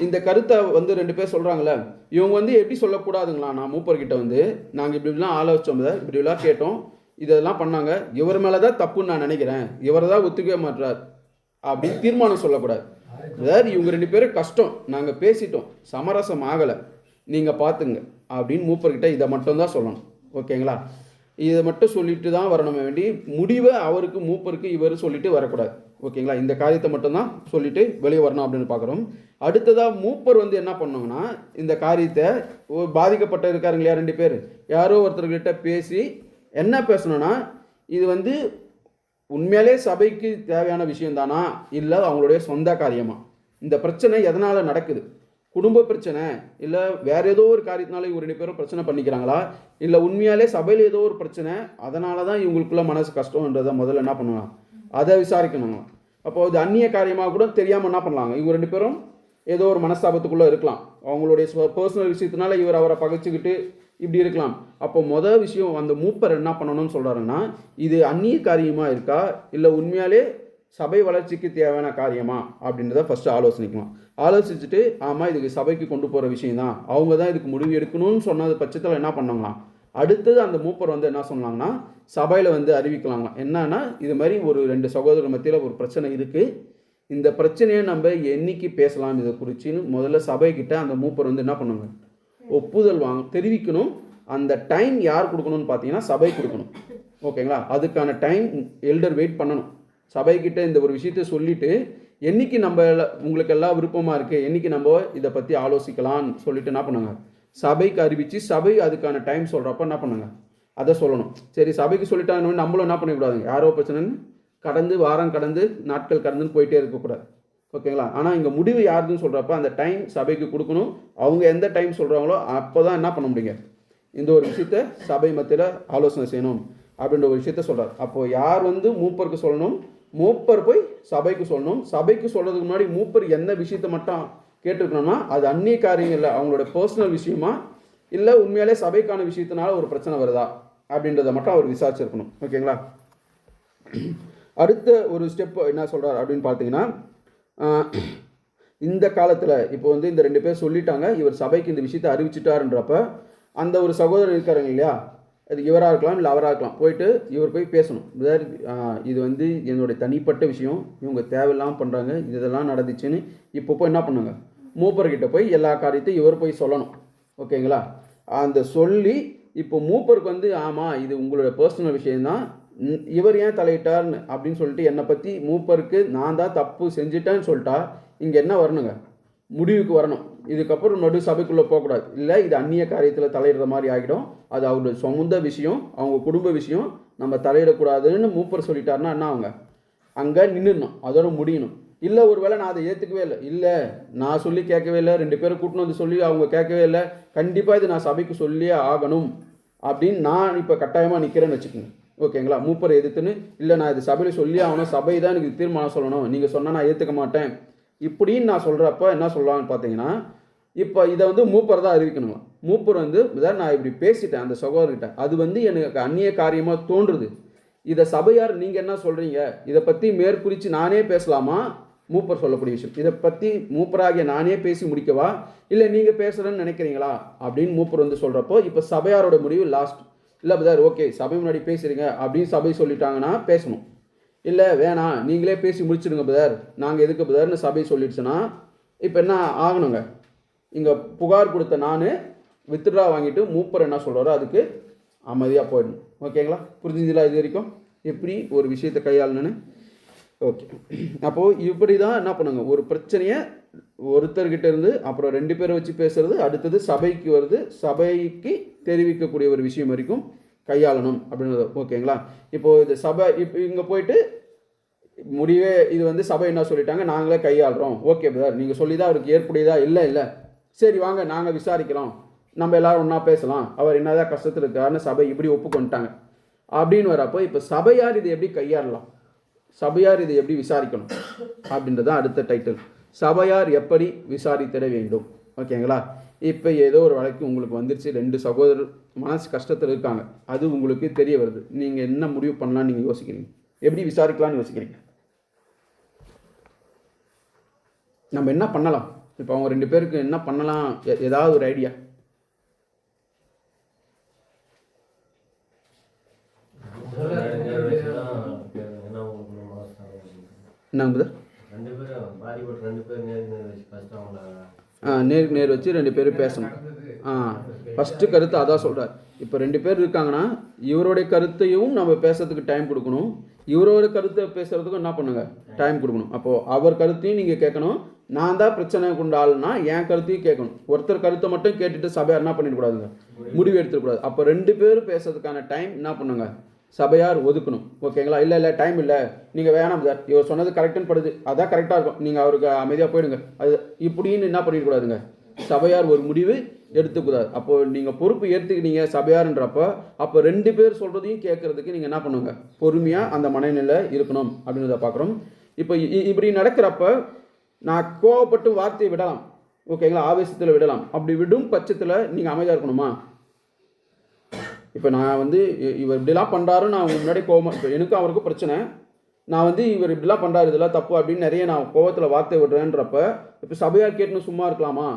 இந்த கருத்தை வந்து 2 பேர் சொல்கிறாங்களே, இவங்க வந்து எப்படி சொல்லக்கூடாதுங்களா, நான் மூப்பர்கிட்ட வந்து நாங்கள் இப்படிலாம் ஆலோசித்தோம், இப்படிலாம் கேட்டோம், இதெல்லாம் பண்ணாங்க, இவர் மேலே தான் தப்புன்னு நான் நினைக்கிறேன், இவரை தான் ஒத்துக்கவே மாட்டார் அப்படின்னு தீர்மானம் சொல்லக்கூடாது. அதாவது இவங்க 2 பேரும் கஷ்டம், நாங்கள் பேசிட்டோம், சமரசம் ஆகலை, நீங்கள் பார்த்துங்க அப்படின்னு மூப்பர்கிட்ட இதை மட்டும்தான் சொல்லணும். ஓகேங்களா? இதை மட்டும் சொல்லிட்டு தான் வரணும், வேண்டி முடிவை அவருக்கு மூப்பருக்கு இவர் சொல்லிட்டு வரக்கூடாது. ஓகேங்களா? இந்த காரியத்தை மட்டும்தான் சொல்லிட்டு வெளியே வரணும் அப்படின்னு பார்க்குறோம். அடுத்ததாக மூப்பர் வந்து என்ன பண்ணோங்கன்னா, இந்த காரியத்தை பாதிக்கப்பட்ட இருக்காருங்க இல்லையா 2 பேர், யாரோ ஒருத்தர்கிட்ட பேசி என்ன பேசணும்னா, இது வந்து உண்மையிலே சபைக்கு தேவையான விஷயம் தானா, இல்லை அவங்களுடைய சொந்த காரியமா, இந்த பிரச்சனை எதனால் நடக்குது, குடும்ப பிரச்சனை இல்லை வேறு ஏதோ ஒரு காரியத்தினால இவங்க 2 பேரும் பிரச்சனை பண்ணிக்கிறாங்களா, இல்லை உண்மையாலே சபையில் ஏதோ ஒரு பிரச்சனை அதனால தான் இவங்களுக்குள்ள மனசு கஷ்டம்ன்றதை முதல்ல என்ன பண்ணலாம், அதை விசாரிக்கணுங்களா. அப்போ அது அந்நிய காரியமாக கூட தெரியாமல் என்ன பண்ணலாங்க, இவங்க 2 பேரும் ஏதோ ஒரு மனஸ்தாபத்துக்குள்ளே இருக்கலாம், அவங்களுடைய பர்சனல் விஷயத்தினால இவர் அவரை பகைச்சிக்கிட்டு இப்படி இருக்கலாம். அப்போ மொதல் விஷயம் அந்த மூப்பர் என்ன பண்ணணும்னு சொல்கிறாருன்னா, இது அந்நிய காரியமாக இருக்கா இல்லை உண்மையாலே சபை வளர்ச்சிக்கு தேவையான காரியமா அப்படின்றத ஃபஸ்ட்டு ஆலோசனைக்கலாம். ஆலோசிச்சுட்டு ஆமாம் இதுக்கு சபைக்கு கொண்டு போகிற விஷயந்தான், அவங்க தான் இதுக்கு முடிவு எடுக்கணும்னு சொன்னது பட்சத்தில் என்ன பண்ணாங்களாம், அடுத்தது அந்த மூப்பர் வந்து என்ன சொன்னாங்கன்னா சபையில் வந்து அறிவிக்கலாங்களாம். என்னன்னா இது மாதிரி ஒரு 2 சகோதரர் மத்தியில் ஒரு பிரச்சனை இருக்குது, இந்த பிரச்சனையை நம்ம என்னைக்கு பேசலாம் இதை குறிச்சின்னு முதல்ல சபைக்கிட்ட அந்த மூப்பர் வந்து என்ன பண்ணுவாங்க, ஒப்புதல் தெரிவிக்கணும். அந்த டைம் யார் கொடுக்கணும்னு பார்த்தீங்கன்னா சபை கொடுக்கணும். ஓகேங்களா, அதுக்கான டைம் எல்டர் வெயிட் பண்ணணும். சபைக்கிட்ட இந்த ஒரு விஷயத்த சொல்லிவிட்டு என்றைக்கு நம்ம உங்களுக்கு எல்லாம் விருப்பமாக இருக்குது, என்றைக்கு நம்ம இதை பற்றி ஆலோசிக்கலான்னு சொல்லிட்டு என்ன பண்ணுங்க, சபைக்கு அறிவித்து சபை அதுக்கான டைம் சொல்கிறப்ப என்ன பண்ணுங்க அதை சொல்லணும். சரி சபைக்கு சொல்லிட்டாங்கன்னு நம்மளும் என்ன பண்ணிக்கூடாதுங்க, யாரோ பிரச்சனைன்னு கடந்து வாரம் கடந்து நாட்கள் கடந்துன்னு போயிட்டே இருக்கக்கூடாது. ஓகேங்களா, ஆனால் இங்கே முடிவு யாருன்னு சொல்கிறப்ப அந்த டைம் சபைக்கு கொடுக்கணும். அவங்க எந்த டைம் சொல்கிறாங்களோ அப்போ தான் என்ன பண்ண முடியுங்க, இந்த ஒரு விஷயத்த சபை மத்தியில் ஆலோசனை செய்யணும் அப்படின்ற ஒரு விஷயத்த சொல்கிறார். அப்போது யார் வந்து மூப்பருக்கு சொல்லணும், மூப்பர் போய் சபைக்கு சொல்லணும். சபைக்கு சொல்கிறதுக்கு முன்னாடி மூப்பர் எந்த விஷயத்தை மட்டும் கேட்டுருக்கணும்னா அது அந்நிய காரியங்கள் இல்லை, அவங்களோட பர்சனல் விஷயமா இல்லை உண்மையாலே சபைக்கான விஷயத்தினால ஒரு பிரச்சனை வருதா அப்படின்றத மட்டும் அவர் விசாரிச்சிருக்கணும். ஓகேங்களா, அடுத்த ஒரு ஸ்டெப் என்ன சொல்கிறார் அப்படின்னு பார்த்தீங்கன்னா, இந்த காலத்தில் இப்போ வந்து இந்த 2 பேர் சொல்லிட்டாங்க, இவர் சபைக்கு இந்த விஷயத்தை அறிவிச்சிட்டாருன்றப்ப அந்த ஒரு சகோதரர் இருக்காருங்க இல்லையா, அது இவராக இருக்கலாம் இல்லை அவராக இருக்கலாம், போயிட்டு இவர் போய் பேசணும். இது வந்து என்னுடைய தனிப்பட்ட விஷயம், இவங்க தேவையில்லாமல் பண்ணுறாங்க, இதெல்லாம் நடந்துச்சுன்னு இப்போ போய் என்ன பண்ணுங்க, மூப்பர்கிட்ட போய் எல்லா காரியத்தையும் இவர் போய் சொல்லணும். ஓகேங்களா, அந்த சொல்லி இப்போ மூப்பருக்கு வந்து ஆமாம் இது உங்களோட பர்சனல் விஷயந்தான், இவர் ஏன் தலையிட்டார்னு அப்படின்னு சொல்லிட்டு என்னை பற்றி மூப்பருக்கு நான் தான் தப்பு செஞ்சுட்டேன்னு சொல்லிட்டா இங்கே என்ன வரணுங்க, முடிவுக்கு வரணும். இதுக்கப்புறம் நடு சபைக்குள்ளே போகக்கூடாது, இல்லை இது அந்நிய காரியத்தில் தலையிடுற மாதிரி ஆகிடும், அது அவருடைய சொந்த விஷயம், அவங்க குடும்ப விஷயம், நம்ம தலையிடக்கூடாதுன்னு மூப்பர் சொல்லிட்டாருன்னா என்ன அவங்க அங்கே நின்றுடணும், அதோட முடியணும். இல்லை ஒரு வேளை நான் அதை ஏற்றுக்கவே இல்லை, இல்லை நான் சொல்லி கேட்கவே இல்லை, 2 பேரும் கூட்டின்னு வந்து சொல்லி அவங்க கேட்கவே இல்லை, கண்டிப்பாக இது நான் சபைக்கு சொல்லியே ஆகணும் அப்படின்னு நான் இப்போ கட்டாயமாக நிற்கிறேன்னு வச்சுக்கோங்க. ஓகேங்களா, மூப்பரை எதிர்த்துன்னு இல்லை நான் இது சபையில் சொல்லி ஆகணும், சபை தான் எனக்கு தீர்மானம் சொல்லணும், நீங்கள் சொன்னால் நான் ஏற்றுக்க மாட்டேன் இப்படின்னு நான் சொல்கிறப்ப என்ன சொல்லலாம்னு பார்த்தீங்கன்னா, இப்போ இதை வந்து மூப்பர் தான் அறிவிக்கணுமா. மூப்பர் வந்து நான் இப்படி பேசிட்டேன் அந்த சகோதரர்கிட்ட, அது வந்து எனக்கு அந்நிய காரியமாக தோன்றுது, இதை சபையார் நீங்கள் என்ன சொல்கிறீங்க, இதை பற்றி மேற்குறித்து நானே பேசலாமா, மூப்பர் சொல்லக்கூடிய விஷயம், இதை பற்றி மூப்பராகிய நானே பேசி முடிக்கவா இல்லை நீங்கள் பேசுகிறேன்னு நினைக்கிறீங்களா அப்படின்னு மூப்பர் வந்து சொல்கிறப்போ இப்போ சபையாரோட முடிவு லாஸ்ட். இல்லை பதார் ஓகே சபை முன்னாடி பேசுகிறீங்க அப்படின்னு சபை சொல்லிட்டாங்கன்னா பேசணும், இல்லை வேணாம் நீங்களே பேசி முடிச்சிடுங்க பதார் நாங்கள் எதுக்கு பதார்னு சபை சொல்லிடுச்சுன்னா இப்போ என்ன ஆகணுங்க, இங்கே புகார் கொடுத்த நான் வித்ட்ரா வாங்கிட்டு மூப்பர் என்ன சொல்கிறாரோ அதுக்கு அமைதியாக போயிடணும். ஓகேங்களா, புரிஞ்சுங்களா இது வரைக்கும் எப்படி ஒரு விஷயத்தை கையாளணுன்னு? ஓகே, அப்போது இப்படி தான் என்ன பண்ணுங்க, ஒரு பிரச்சனையை ஒருத்தர்கிட்ட இருந்து அப்புறம் 2 பேரை வச்சு பேசுறது, அடுத்தது சபைக்கு வருது, சபைக்கு தெரிவிக்கக்கூடிய ஒரு விஷயம் வரைக்கும் கையாளணும் அப்படின்றது. ஓகேங்களா, இப்போது இது சபை இப்போ இங்கே போயிட்டு முடிவே இது வந்து சபை என்ன சொல்லிட்டாங்க, நாங்களே கையாளுறோம், ஓகே பிரதர் நீங்கள் சொல்லி தான் அவருக்கு ஏற்புடையதா, இல்லை சரி வாங்க நாங்கள் விசாரிக்கிறோம், நம்ம எல்லோரும் ஒன்றா பேசலாம், அவர் என்னதான் கஷ்டத்தில் இருக்காருன்னு சபை இப்படி ஒப்புக்கொண்டாங்க அப்படின்னு வரப்போ இப்போ சபையார் இதை எப்படி கையாளலாம், சபையார் இதை எப்படி விசாரிக்கணும் அப்படின்றது தான் அடுத்த டைட்டில், சபையார் எப்படி விசாரித்திட வேண்டும். ஓகேங்களா, இப்போ ஏதோ ஒரு வழக்கு உங்களுக்கு வந்துருச்சு, 2 சகோதரர் மனசு கஷ்டத்தில் இருக்காங்க, அது உங்களுக்கு தெரிய வருது, நீங்கள் என்ன முடிவு பண்ணலான்னு நீங்கள் யோசிக்கிறீங்க, எப்படி விசாரிக்கலாம்னு யோசிக்கிறீங்க, நம்ம என்ன பண்ணலாம், இப்போ அவங்க 2 பேருக்கு என்ன பண்ணலாம், ஏதாவது ஒரு ஐடியா? என்னங்க நேருக்கு நேர் வச்சு 2 பேரும் பேசணும். ஃபஸ்ட்டு கருத்து அதான் சொல்கிறார். இப்போ 2 பேர் இருக்காங்கன்னா இவருடைய கருத்தையும் நம்ம பேசுறதுக்கு டைம் கொடுக்கணும், இவரோட கருத்தை பேசுகிறதுக்கும் என்ன பண்ணுங்க டைம் கொடுக்கணும். அப்போது அவர் கருத்தையும் நீங்கள் கேட்கணும், நான் தான் பிரச்சனை கொண்ட ஆள்னா என் கருத்தையும் கேட்கணும். ஒருத்தர் கருத்தை மட்டும் கேட்டுட்டு சபையார் என்ன பண்ணிடக்கூடாதுங்க, முடிவு எடுத்துக்கூடாது. அப்போ 2 பேரும் பேசுறதுக்கான டைம் என்ன பண்ணுங்க, சபையார் ஒதுக்கணும். ஓகேங்களா, இல்லை டைம் இல்லை நீங்கள் வேணாம் சார், இவர் சொன்னது கரெக்டுன்னு படுது, அதான் கரெக்டாக இருக்கும், நீங்கள் அவருக்கு அமைதியாக போயிடுங்க, அது இப்படின்னு என்ன பண்ணிடக்கூடாதுங்க, சபையார் ஒரு முடிவு எடுத்துக்கூடாது. அப்போது நீங்கள் பொறுப்பு ஏற்றுக்கிட்டீங்க சபையார்ன்றப்போ, அப்போ 2 பேர் சொல்கிறதையும் கேட்குறதுக்கு நீங்கள் என்ன பண்ணுங்க, பொறுமையாக அந்த மனநிலை இருக்கணும் அப்படின்றத பார்க்குறோம். இப்போ இப்படி நடக்கிறப்ப நான் கோவப்பட்டு வார்த்தையை விடலாம், ஓகேங்களா, ஆவேசத்தில் விடலாம். அப்படி விடும் பட்சத்தில் நீங்கள் அமைதியாக இருக்கணுமா? இப்போ நான் வந்து இவர் இப்படிலாம் பண்ணுறாரு, நான் முன்னாடி கோவம், இப்போ எனக்கும் அவருக்கும் பிரச்சனை, நான் வந்து இவர் இப்படிலாம் பண்ணுறாரு, இதெல்லாம் தப்பு அப்படின்னு நிறைய நான் கோவத்தில் வார்த்தை விடுறேன்றப்ப இப்போ சபையார் கேட்டுன்னு சும்மா இருக்கலாமா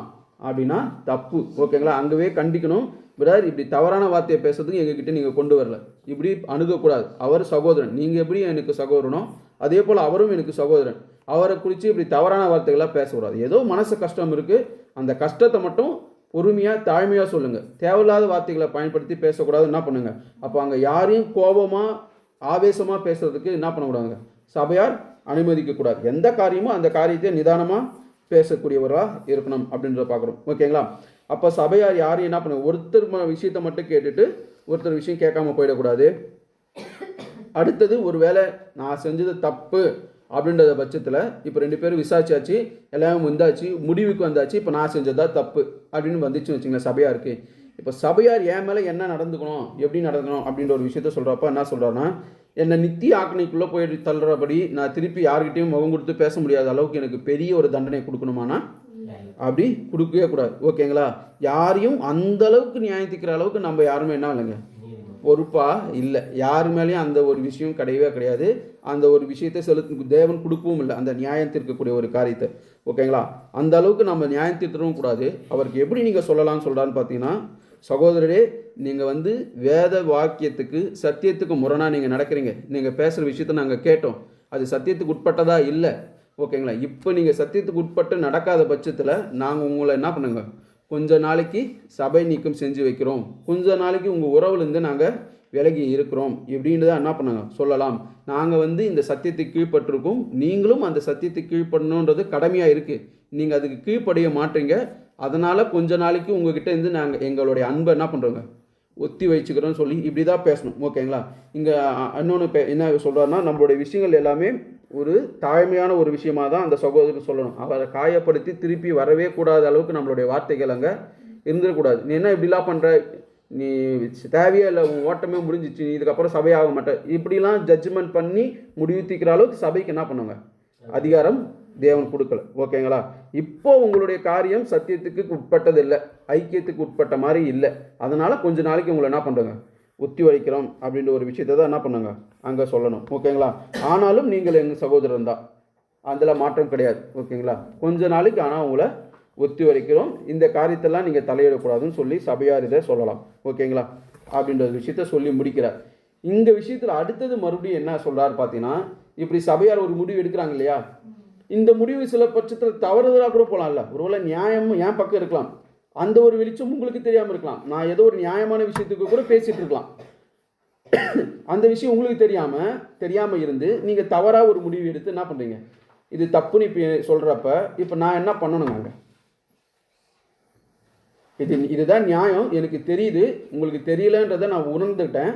அப்படின்னா தப்பு, ஓகேங்களா. அங்கவே கண்டிக்கணும். விடாது, இப்படி தவறான வார்த்தையை பேசுறதுக்கு எங்ககிட்ட நீங்கள் கொண்டு வரல, இப்படி அணுகக்கூடாது. அவர் சகோதரன், நீங்கள் எப்படி எனக்கு சகோதரனோ அதே போல் அவரும் எனக்கு சகோதரன். அவரை குறித்து இப்படி தவறான வார்த்தைகளாக பேசக்கூடாது. ஏதோ மனசு கஷ்டம் இருக்குது, அந்த கஷ்டத்தை மட்டும் பொறுமையாக தாழ்மையாக சொல்லுங்கள். தேவையில்லாத வார்த்தைகளை பயன்படுத்தி பேசக்கூடாது. என்ன பண்ணுங்கள், அப்போ அங்கே யாரையும் கோபமாக ஆவேசமாக பேசுறதுக்கு என்ன பண்ணக்கூடாதுங்க, சபையார் அனுமதிக்கக்கூடாது. எந்த காரியமோ அந்த காரியத்தை நிதானமாக பேசக்கூடியவராக இருக்கணும் அப்படின்றத பார்க்குறோம், ஓகேங்களா. அப்போ சபையார் யாரையும் என்ன பண்ணுங்க, ஒருத்தர் விஷயத்தை மட்டும் கேட்டுட்டு ஒருத்தர் விஷயம் கேட்காம போயிடக்கூடாது. அடுத்தது, ஒரு வேளை நான் செஞ்சது தப்பு அப்படின்றத பட்சத்தில் இப்போ 2 பேரும் விசாரிச்சாச்சு, எல்லாமே வந்தாச்சு, முடிவுக்கு வந்தாச்சு, இப்போ நான் செஞ்சதா தப்பு அப்படின்னு வந்துச்சுன்னு வச்சுங்களேன் சபையாருக்கு. இப்போ சபையார் என் மேலே என்ன நடந்துக்கணும், எப்படி நடந்துக்கணும் அப்படின்ற ஒரு விஷயத்த சொல்கிறப்ப என்ன சொல்கிறாருன்னா, என்னை நித்திய ஆக்கணைக்குள்ளே போய் தள்ளுறபடி நான் திருப்பி யார்கிட்டையும் முகம் கொடுத்து பேச முடியாத அளவுக்கு எனக்கு பெரிய ஒரு தண்டனை கொடுக்கணுமானா அப்படி கொடுக்கவே கூடாது, ஓகேங்களா. யாரையும் அந்த அளவுக்கு நியாயத்திக்கிற அளவுக்கு நம்ம யாருமே என்ன இல்லைங்க, பொறுப்பாக இல்லை. யார் மேலேயும் அந்த ஒரு விஷயம் கிடையவே கிடையாது. அந்த ஒரு விஷயத்தை தேவன் கொடுக்கவும் இல்லை, அந்த நியாயம் தீர்க்கக்கூடிய ஒரு காரியத்தை, ஓகேங்களா. அந்த அளவுக்கு நம்ம நியாயம் தீர்த்தவும் கூடாது. அவருக்கு எப்படி நீங்கள் சொல்லலாம்னு சொல்கிறான்னு பார்த்தீங்கன்னா, சகோதரரே, நீங்கள் வந்து வேத வாக்கியத்துக்கு சத்தியத்துக்கு முரணாக நீங்கள் நடக்கிறீங்க. நீங்கள் பேசுகிற விஷயத்தை நாங்கள் கேட்டோம், அது சத்தியத்துக்கு உட்பட்டதா இல்லை, ஓகேங்களா. இப்போ நீங்கள் சத்தியத்துக்கு உட்பட்டு நடக்காத பட்சத்தில் நாங்கள் உங்களை என்ன பண்ணுங்க, கொஞ்ச நாளைக்கு சபை நீக்கம் செஞ்சு வைக்கிறோம், கொஞ்ச நாளைக்கு உங்கள் உறவுலேருந்து நாங்கள் விலகி இருக்கிறோம் இப்படின்னு தான் என்ன பண்ணுங்க சொல்லலாம். நாங்கள் வந்து இந்த சத்தியத்துக்கு கீழ்ப்பட்டிருக்கோம், நீங்களும் அந்த சத்தியத்துக்கு கீழ்ப்படணுன்றது கடமையாக இருக்குது. நீங்கள் அதுக்கு கீழ்ப்படைய மாட்டீங்க, அதனால் கொஞ்ச நாளைக்கு உங்ககிட்ட இருந்து நாங்கள் எங்களுடைய அன்பை என்ன பண்ணுறோங்க ஒத்தி வச்சுக்கிறோன்னு சொல்லி இப்படி தான் பேசணும், ஓகேங்களா. இங்கே இன்னொன்று என்ன சொல்கிறாருன்னா, நம்மளுடைய விஷயங்கள் எல்லாமே ஒரு தாழ்மையான ஒரு விஷயமாக தான் அந்த சகோதரருக்கு சொல்லணும். அவரை காயப்படுத்தி திருப்பி வரவே கூடாத அளவுக்கு நம்மளுடைய வார்த்தைகள் அங்கே இருந்துடக்கூடாது. நீ என்ன இப்படிலாம் பண்ணுற, நீ தேவையே இல்லை, உன் ஓட்டமே முடிஞ்சிச்சு, நீ இதுக்கப்புறம் சபையாக மாட்டேன், இப்படிலாம் ஜட்ஜ்மெண்ட் பண்ணி முடிவுத்திக்கிற அளவுக்கு சபைக்கு என்ன பண்ணுவாங்க அதிகாரம் தேவன் கொடுக்கல, ஓகேங்களா. இப்போ உங்களுடைய காரியம் சத்தியத்துக்கு உட்பட்டது இல்லை, ஐக்கியத்துக்கு உட்பட்ட மாதிரி இல்லை. அதனால் கொஞ்ச நாளைக்கு உங்களை என்ன பண்ணுறாங்க ஒத்தி வைக்கிறோம் அப்படின்ற ஒரு விஷயத்தை தான் என்ன பண்ணுங்க அங்கே சொல்லணும், ஓகேங்களா. ஆனாலும் நீங்கள் எங்கள் சகோதரன் தான், அதில் மாற்றம் கிடையாது, ஓகேங்களா. கொஞ்ச நாளைக்கு ஆனால் உங்களை ஒத்தி வரைக்கிறோம், இந்த காரியத்தெல்லாம் நீங்கள் தலையிடக்கூடாதுன்னு சொல்லி சபையார் இதை சொல்லலாம், ஓகேங்களா. அப்படின்ற ஒரு விஷயத்த சொல்லி முடிக்கிறார். இந்த விஷயத்தில் அடுத்தது மறுபடியும் என்ன சொல்கிறாரு பார்த்தீங்கன்னா, இப்படி சபையார் ஒரு முடிவு எடுக்கிறாங்க இல்லையா, இந்த முடிவு சில பட்சத்தில் தவறுதலாக கூட போகலாம்ல. ஒருவேளை நியாயமும் என் பக்கம் இருக்கலாம், அந்த ஒரு வெளிச்சம் உங்களுக்கு தெரியாமல் இருக்கலாம். நான் ஏதோ ஒரு நியாயமான விஷயத்துக்கு கூட பேசிகிட்டு இருக்கலாம், அந்த விஷயம் உங்களுக்கு தெரியாமல் இருந்து நீங்கள் தவறாக ஒரு முடிவு எடுத்து என்ன பண்ணுறீங்க, இது தப்புன்னு இப்போ சொல்கிறப்ப இப்போ நான் என்ன பண்ணணுங்க அங்கே, இதுதான் நியாயம், எனக்கு தெரியுது, உங்களுக்கு தெரியலன்றதை நான் உணர்ந்துட்டேன்,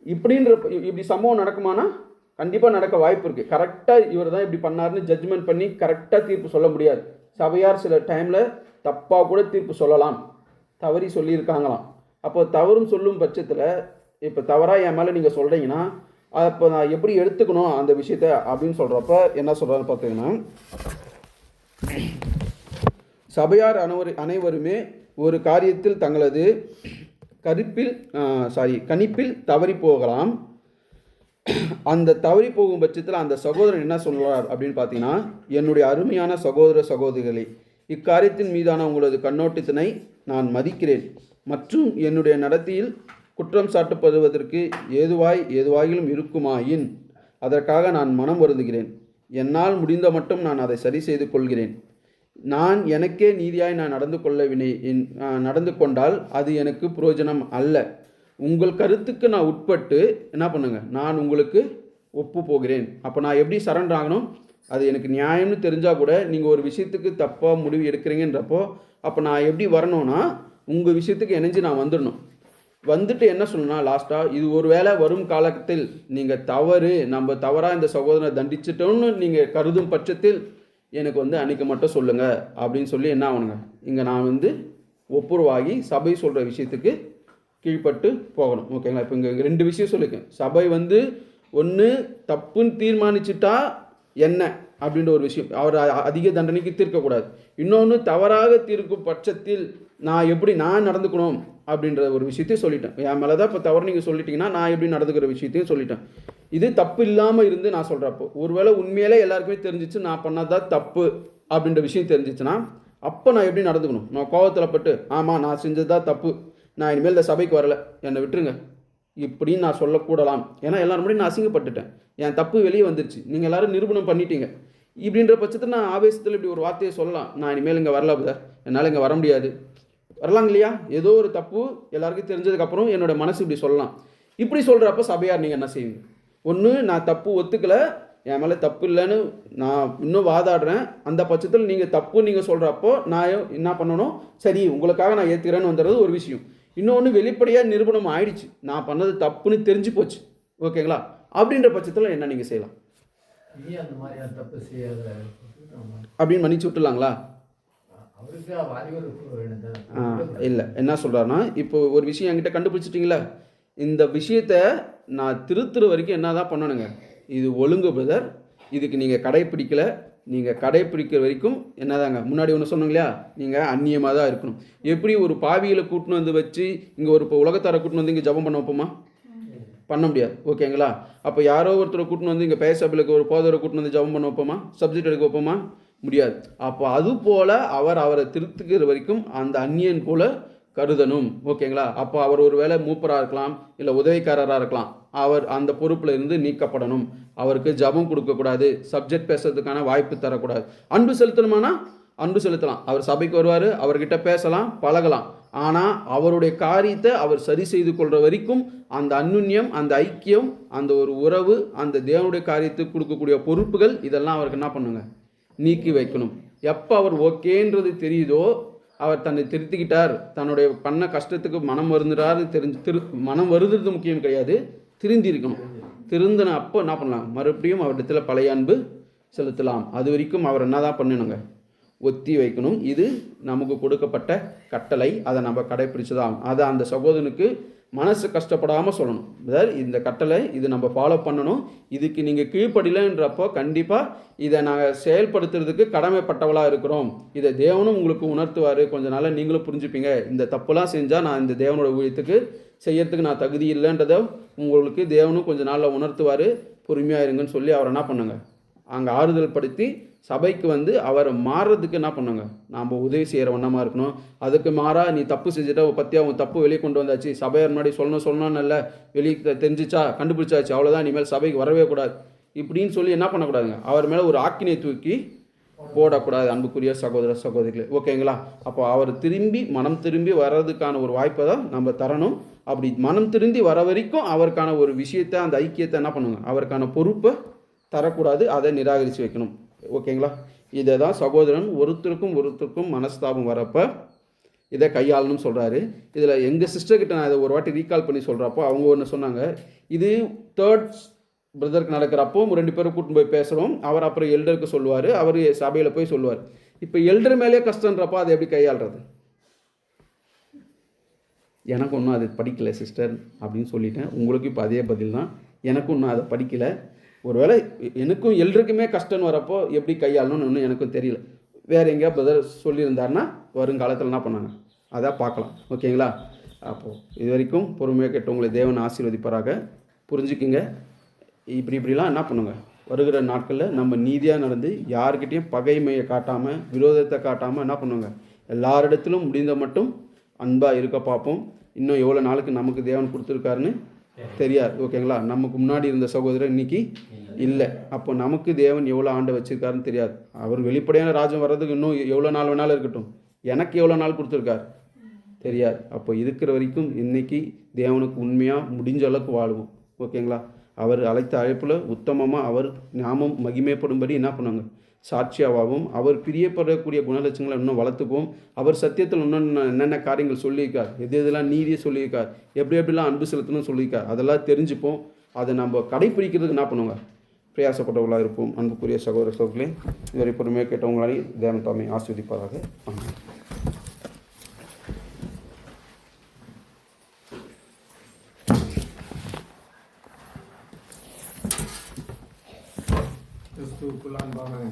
இப்படி சம்பவம் நடக்குமானா கண்டிப்பாக நடக்க வாய்ப்பு இருக்குது. கரெக்டாக இவர் தான் இப்படி பண்ணாருன்னு ஜட்ஜ்மெண்ட் பண்ணி கரெக்டாக தீர்ப்பு சொல்ல முடியாது. சபையார் சில டைமில் தப்பாக கூட தீர்ப்பு சொல்லலாம், தவறி சொல்லியிருக்காங்களாம். அப்போ தவறுன்னு சொல்லும் பட்சத்தில் இப்போ தவறாக என் மேலே நீங்கள் சொல்கிறீங்கன்னா அப்போ நான் எப்படி எடுத்துக்கணும் அந்த விஷயத்த அப்படின்னு சொல்கிறப்ப என்ன சொல்கிறாரு பார்த்தீங்கன்னா, சபையார் அனைவருமே ஒரு காரியத்தில் தங்களது கணிப்பில் தவறி போகலாம். அந்த தவறி போகும் பட்சத்தில் அந்த சகோதரன் என்ன சொல்வார் அப்படின்னு பார்த்தீங்கன்னா, என்னுடைய அருமையான சகோதர சகோதரிகளே, இக்காரியத்தின் மீதான உங்களது கண்ணோட்டத்தினை நான் மதிக்கிறேன் மற்றும் என்னுடைய நடத்தையில் குற்றம் சாட்டப்படுவதற்கு ஏதுவாயிலும் இருக்குமாயின் அதற்காக நான் மனம் வருந்துகிறேன். என்னால் முடிந்த மட்டும் நான் அதை சரி செய்து கொள்கிறேன். நான் எனக்கே நீதியாய் நான் நடந்து கொண்டால் அது எனக்கு பிரயோஜனம் அல்ல. உங்கள் கருத்துக்கு நான் உட்பட்டு என்ன பண்ணுங்க, நான் உங்களுக்கு ஒப்பு போகிறேன். அப்போ நான் எப்படி சரண்டர் ஆகணும், அது எனக்கு நியாயம்னு தெரிஞ்சால் கூட நீங்கள் ஒரு விஷயத்துக்கு தப்பாக முடிவு எடுக்கிறீங்கன்றப்போ அப்போ நான் எப்படி வரணும்னா உங்கள் விஷயத்துக்கு இணைஞ்சு நான் வந்துட்டு என்ன சொல்லணும்னா லாஸ்ட்டாக, இது ஒரு வேளை வரும் காலத்தில் நீங்கள் நம்ம தவறாக இந்த சகோதரனை தண்டிச்சிட்டோன்னு நீங்கள் கருதும் பட்சத்தில் எனக்கு அன்றைக்கி மட்டும் சொல்லுங்கள் அப்படின்னு சொல்லி என்ன ஆகணுங்க, இங்கே நான் ஒப்புரவாகி சபை சொல்கிற விஷயத்துக்கு கீழ்பட்டு போகணும், ஓகேங்களா. இப்போ இங்கே 2 விஷயம் சொல்லியிருக்கேன். சபை ஒன்று தப்புன்னு தீர்மானிச்சுட்டா என்ன அப்படின்ற ஒரு விஷயம். அவர் அதிக தண்டனைக்கு தீர்க்கக்கூடாது. இன்னொன்று, தவறாக தீர்க்கும் பட்சத்தில் நான் நடந்துக்கணும் அப்படின்ற ஒரு விஷயத்தையும் சொல்லிட்டேன். என் மேலே தான் இப்போ தவறு நீங்கள் சொல்லிட்டீங்கன்னா நான் எப்படி நடந்துக்கிற விஷயத்தையும் சொல்லிட்டேன். இது தப்பு இல்லாமல் இருந்து நான் சொல்கிறப்போ, ஒருவேளை உண்மையிலே எல்லாருக்குமே தெரிஞ்சிச்சு நான் பண்ணதான் தப்பு அப்படின்ற விஷயம் தெரிஞ்சிச்சுன்னா, அப்போ நான் எப்படி நடந்துக்கணும்? நான் கோவத்தில் பட்டு ஆமாம் நான் செஞ்சதுதான் தப்பு, நான் இனிமேல் இந்த சபைக்கு வரல, என்னை விட்டுருங்க இப்படின்னு நான் சொல்லக்கூடலாம். ஏன்னா எல்லாரும் முன்னாடி நான் அசிங்கப்பட்டுட்டேன், என் தப்பு வெளியே வந்துருச்சு, நீங்கள் எல்லாரும் நிரூபணம் பண்ணிட்டீங்க. இப்படின்ற பட்சத்தில் நான் ஆவேசத்தில் இப்படி ஒரு வார்த்தையை சொல்லலாம், நான் இனிமேல் இங்கே வரல புதர், என்னால் இங்கே வர முடியாது, வரலாங்க இல்லையா? ஏதோ ஒரு தப்பு எல்லாருக்கும் தெரிஞ்சதுக்கப்புறம் என்னோட மனசு இப்படி சொல்லலாம். இப்படி சொல்கிறப்ப சபையார் நீங்கள் என்ன செய்வீங்க? ஒன்று, நான் தப்பு ஒத்துக்கலை, என் மேலே தப்பு இல்லைன்னு நான் இன்னும் வாதாடுறேன், அந்த பட்சத்தில் நீங்கள் தப்பு நீங்கள் சொல்கிறப்போ நான் என்ன பண்ணணும்? சரி உங்களுக்காக நான் ஏற்றுக்கிறேன்னு வந்துடுறது ஒரு விஷயம். இன்னொன்று, வெளிப்படையாக நிரூபணம் ஆயிடுச்சு, நான் பண்ணது தப்புன்னு தெரிஞ்சு போச்சு, ஓகேங்களா? அப்படின்ற பட்சத்தில் என்ன நீங்கள் செய்யலாம்? அந்த மாதிரியான தப்பு செய்யாத அப்படின்னு மன்னிச்சு விட்டுலாங்களா? இல்லை, என்ன சொல்கிறாருன்னா, இப்போ ஒரு விஷயம் என்கிட்ட கண்டுபிடிச்சிட்டிங்களா, இந்த விஷயத்த நான் திருத்துற வரைக்கும் என்ன தான் பண்ணணுங்க? இது ஒழுங்கு பிரதர், இதுக்கு நீங்கள் கடைப்பிடிக்கலை, நீங்கள் கடைப்பிடிக்கிற வரைக்கும் என்னதாங்க? முன்னாடி ஒன்று சொன்னோங்க இல்லையா, நீங்கள் அந்நியமாக தான் இருக்கணும். எப்படி ஒரு பாவிகளை கூட்டின்னு வந்து வச்சு இங்கே ஒரு இப்போ உலகத்தாரை கூட்டின்னு வந்து இங்கே ஜபம் பண்ண வைப்போமா? பண்ண முடியாது, ஓகேங்களா? அப்போ யாரோ ஒருத்தரை கூட்டின்னு வந்து இங்கே பேசபிளுக்கு ஒரு போதரை கூட்டின்னு வந்து ஜபம் பண்ண வைப்போமா? சப்ஜெக்ட் எடுக்க வைப்போமா? முடியாது. அப்போ அது போல் அவரை திருத்துக்கிற வரைக்கும் அந்த அந்நியன் போல் கருதணும், ஓகேங்களா? அப்போ அவர் ஒரு வேளை மூப்பராக இருக்கலாம், இல்லை உதவிக்காரராக இருக்கலாம், அவர் அந்த பொறுப்பில் இருந்து நீக்கப்படணும். அவருக்கு ஜபம் கொடுக்கக்கூடாது, சப்ஜெக்ட் பேசுறதுக்கான வாய்ப்பு தரக்கூடாது. அன்பு செலுத்தணுமானா அன்பு செலுத்தலாம், அவர் சபைக்கு வருவார், அவர்கிட்ட பேசலாம், பழகலாம். ஆனால் அவருடைய காரியத்தை அவர் சரி செய்து கொள்கிற வரைக்கும் அந்த அந்யுன்யம், அந்த ஐக்கியம், அந்த ஒரு உறவு, அந்த தேவனுடைய காரியத்துக்கு கொடுக்கக்கூடிய பொறுப்புகள் இதெல்லாம் அவருக்கு என்ன பண்ணுங்க? நீக்கி வைக்கணும். எப்போ அவர் ஓகேன்றது தெரியுதோ, அவர் தன்னை திருத்திக்கிட்டார், தன்னுடைய பண்ண கஷ்டத்துக்கு மனம் வருந்துறாரு மனம் வருதுறது முக்கியம் கிடையாது, திருந்தி இருக்கணும். திருந்தின அப்போ என்ன பண்ணலாம்? மறுபடியும் அவரிடத்துல பழைய அன்பு செலுத்தலாம். அது வரைக்கும் அவர் என்ன தான் பண்ணணுங்க? ஒத்தி வைக்கணும். இது நமக்கு கொடுக்கப்பட்ட கட்டளை, அதை நம்ம கடைப்பிடிச்சுதான். அதை அந்த சகோதரனுக்கு மனசு கஷ்டப்படாமல் சொல்லணும், அதாவது இந்த கட்டளை இது நம்ம ஃபாலோ பண்ணணும், இதுக்கு நீங்கள் கீழ்ப்படியலைன்றப்போ கண்டிப்பாக இதை நாங்கள் செயல்படுத்துறதுக்கு கடமைப்பட்டவளாக இருக்கிறோம், இதை தேவனும் உங்களுக்கு உணர்த்துவார், கொஞ்ச நாள் நீங்களும் புரிஞ்சுப்பீங்க, இந்த தப்புலாம் செஞ்சால் நான் இந்த தேவனோட ஊழியத்துக்கு செய்யறதுக்கு நான் தகுதி இல்லைன்றதை உங்களுக்கு தேவனும் கொஞ்ச நாளில் உணர்த்துவார், பொறுமையாக இருங்கன்னு சொல்லி அவரை என்ன பண்ணுங்க? அங்கே ஆறுதல் படுத்தி சபைக்கு வந்து அவரை மாறுறதுக்கு என்ன பண்ணுங்க? நாம் உதவி செய்கிற வண்ணமாக இருக்கணும். அதுக்கு மாறாக நீ தப்பு செஞ்சுட்டா பற்றியா உன் தப்பு வெளியே கொண்டு வந்தாச்சு, சபையார் முன்னாடி சொல்லணும் இல்லை, வெளியே தெரிஞ்சிச்சா, கண்டுபிடிச்சாச்சு, அவ்வளோதான், இனிமேல் சபைக்கு வரவே கூடாது இப்படின்னு சொல்லி என்ன பண்ணக்கூடாதுங்க? அவர் மேலே ஒரு ஆக்கினை தூக்கி போடக்கூடாது. அன்புக்குரிய சகோதர சகோதரிகளே, ஓகேங்களா? அப்போ அவர் மனம் திரும்பி வர்றதுக்கான ஒரு வாய்ப்பை தான் நம்ம தரணும். அப்படி மனம் திரும்பி வர வரைக்கும் அவருக்கான ஒரு விஷயத்தை, அந்த ஐக்கியத்தை என்ன பண்ணுங்க? அவருக்கான பொறுப்பை தரக்கூடாது, அதை நிராகரித்து வைக்கணும், ஓகேங்களா? இதை தான் சகோதரன் ஒருத்தருக்கும் மனஸ்தாபம் வரப்போ இதை கையாளணும்னு சொல்கிறாரு. இதில் எங்கள் சிஸ்டர்கிட்ட நான் இதை ஒரு வாட்டி ரீகால் பண்ணி சொல்கிறப்போ அவங்க ஒன்று சொன்னாங்க, இது தேர்ட் பிரதருக்கு நடக்கிறப்போ 2 பேரும் கூட்டின்னு போய் பேசுகிறோம், அவர் அப்புறம் எல்டருக்கு சொல்லுவார், அவர் சபையில் போய் சொல்லுவார். இப்போ எல்டர் மேலே கஷ்டன்றப்போ அதை எப்படி கையாளுறது? எனக்கு ஒன்றும் அது படிக்கலை சிஸ்டர் அப்படின்னு சொல்லிட்டேன். உங்களுக்கு இப்போ அதே பதில் தான், எனக்கும் இன்னும் அதை படிக்கலை. ஒருவேளை எனக்கும் எல்லோருக்குமே கஷ்டம்னு வரப்போ எப்படி கையாளணும்னு ஒன்றும் எனக்கும் தெரியல. வேறு எங்கேயா பிரதர் சொல்லியிருந்தாருன்னா வருங்காலத்தில் என்ன பண்ணாங்க அதான் பார்க்கலாம், ஓகேங்களா? அப்போது இது வரைக்கும் பொறுமையாக கேட்டவங்களை தேவன் ஆசீர்வதிப்பாராக. புரிஞ்சுக்குங்க, இப்படிலாம் என்ன பண்ணுங்க? வருகிற நாட்களில் நம்ம நீதியாக நடந்து யாருக்கிட்டையும் பகைமையை காட்டாமல், விரோதத்தை காட்டாமல் என்ன பண்ணுங்க? எல்லாரிடத்திலும் முடிந்த மட்டும் அன்பாக இருக்க பார்ப்போம். இன்னும் எவ்வளோ நாளுக்கு நமக்கு தேவன் கொடுத்துருக்காருன்னு தெரியாது, ஓகேங்களா? நமக்கு முன்னாடி இருந்த சகோதரர் இன்னைக்கு இல்லை. அப்போ நமக்கு தேவன் எவ்வளோ ஆண்டு வச்சுருக்காருன்னு தெரியாது. அவர் வெளிப்படையான ராஜ்யம் வர்றதுக்கு இன்னும் எவ்வளோ நாள் வேணாலும் இருக்கட்டும், எனக்கு எவ்வளோ நாள் கொடுத்துருக்கார் தெரியாது. அப்போ இருக்கிற வரைக்கும் இன்னைக்கு தேவனுக்கு உண்மையாக முடிஞ்ச அளவுக்கு வாழுவோம், ஓகேங்களா? அவர் அழைத்த அழைப்பில் உத்தமமாக அவர் நாமம் மகிமைப்படும்படி என்ன பண்ணுவாங்க? சாட்சியாகவும் அவர் பிரியப்படக்கூடிய குணலட்சங்களை இன்னும் வளர்த்துப்போம். அவர் சத்தியத்தில் இன்னும் என்னென்ன காரியங்கள் சொல்லியிருக்கார், எதெல்லாம் நீதியை சொல்லியிருக்கார், எப்படிலாம் அன்பு செலுத்தணும்னு சொல்லியிருக்கார், அதெல்லாம் தெரிஞ்சுப்போம். அதை நம்ம கடைப்பிடிக்கிறதுக்கு என்ன பண்ணுவாங்க? பிரயாசப்பட்டவர்களாக இருப்போம். அன்புக்குரிய சகோதர சகோதரர்களே, இதுவரை பொறுமையாக கேட்டவங்களாலே தேவன் தாமே ஆசீர்வதிப்பாராக. கிறிஸ்துவுக்குள் அன்பான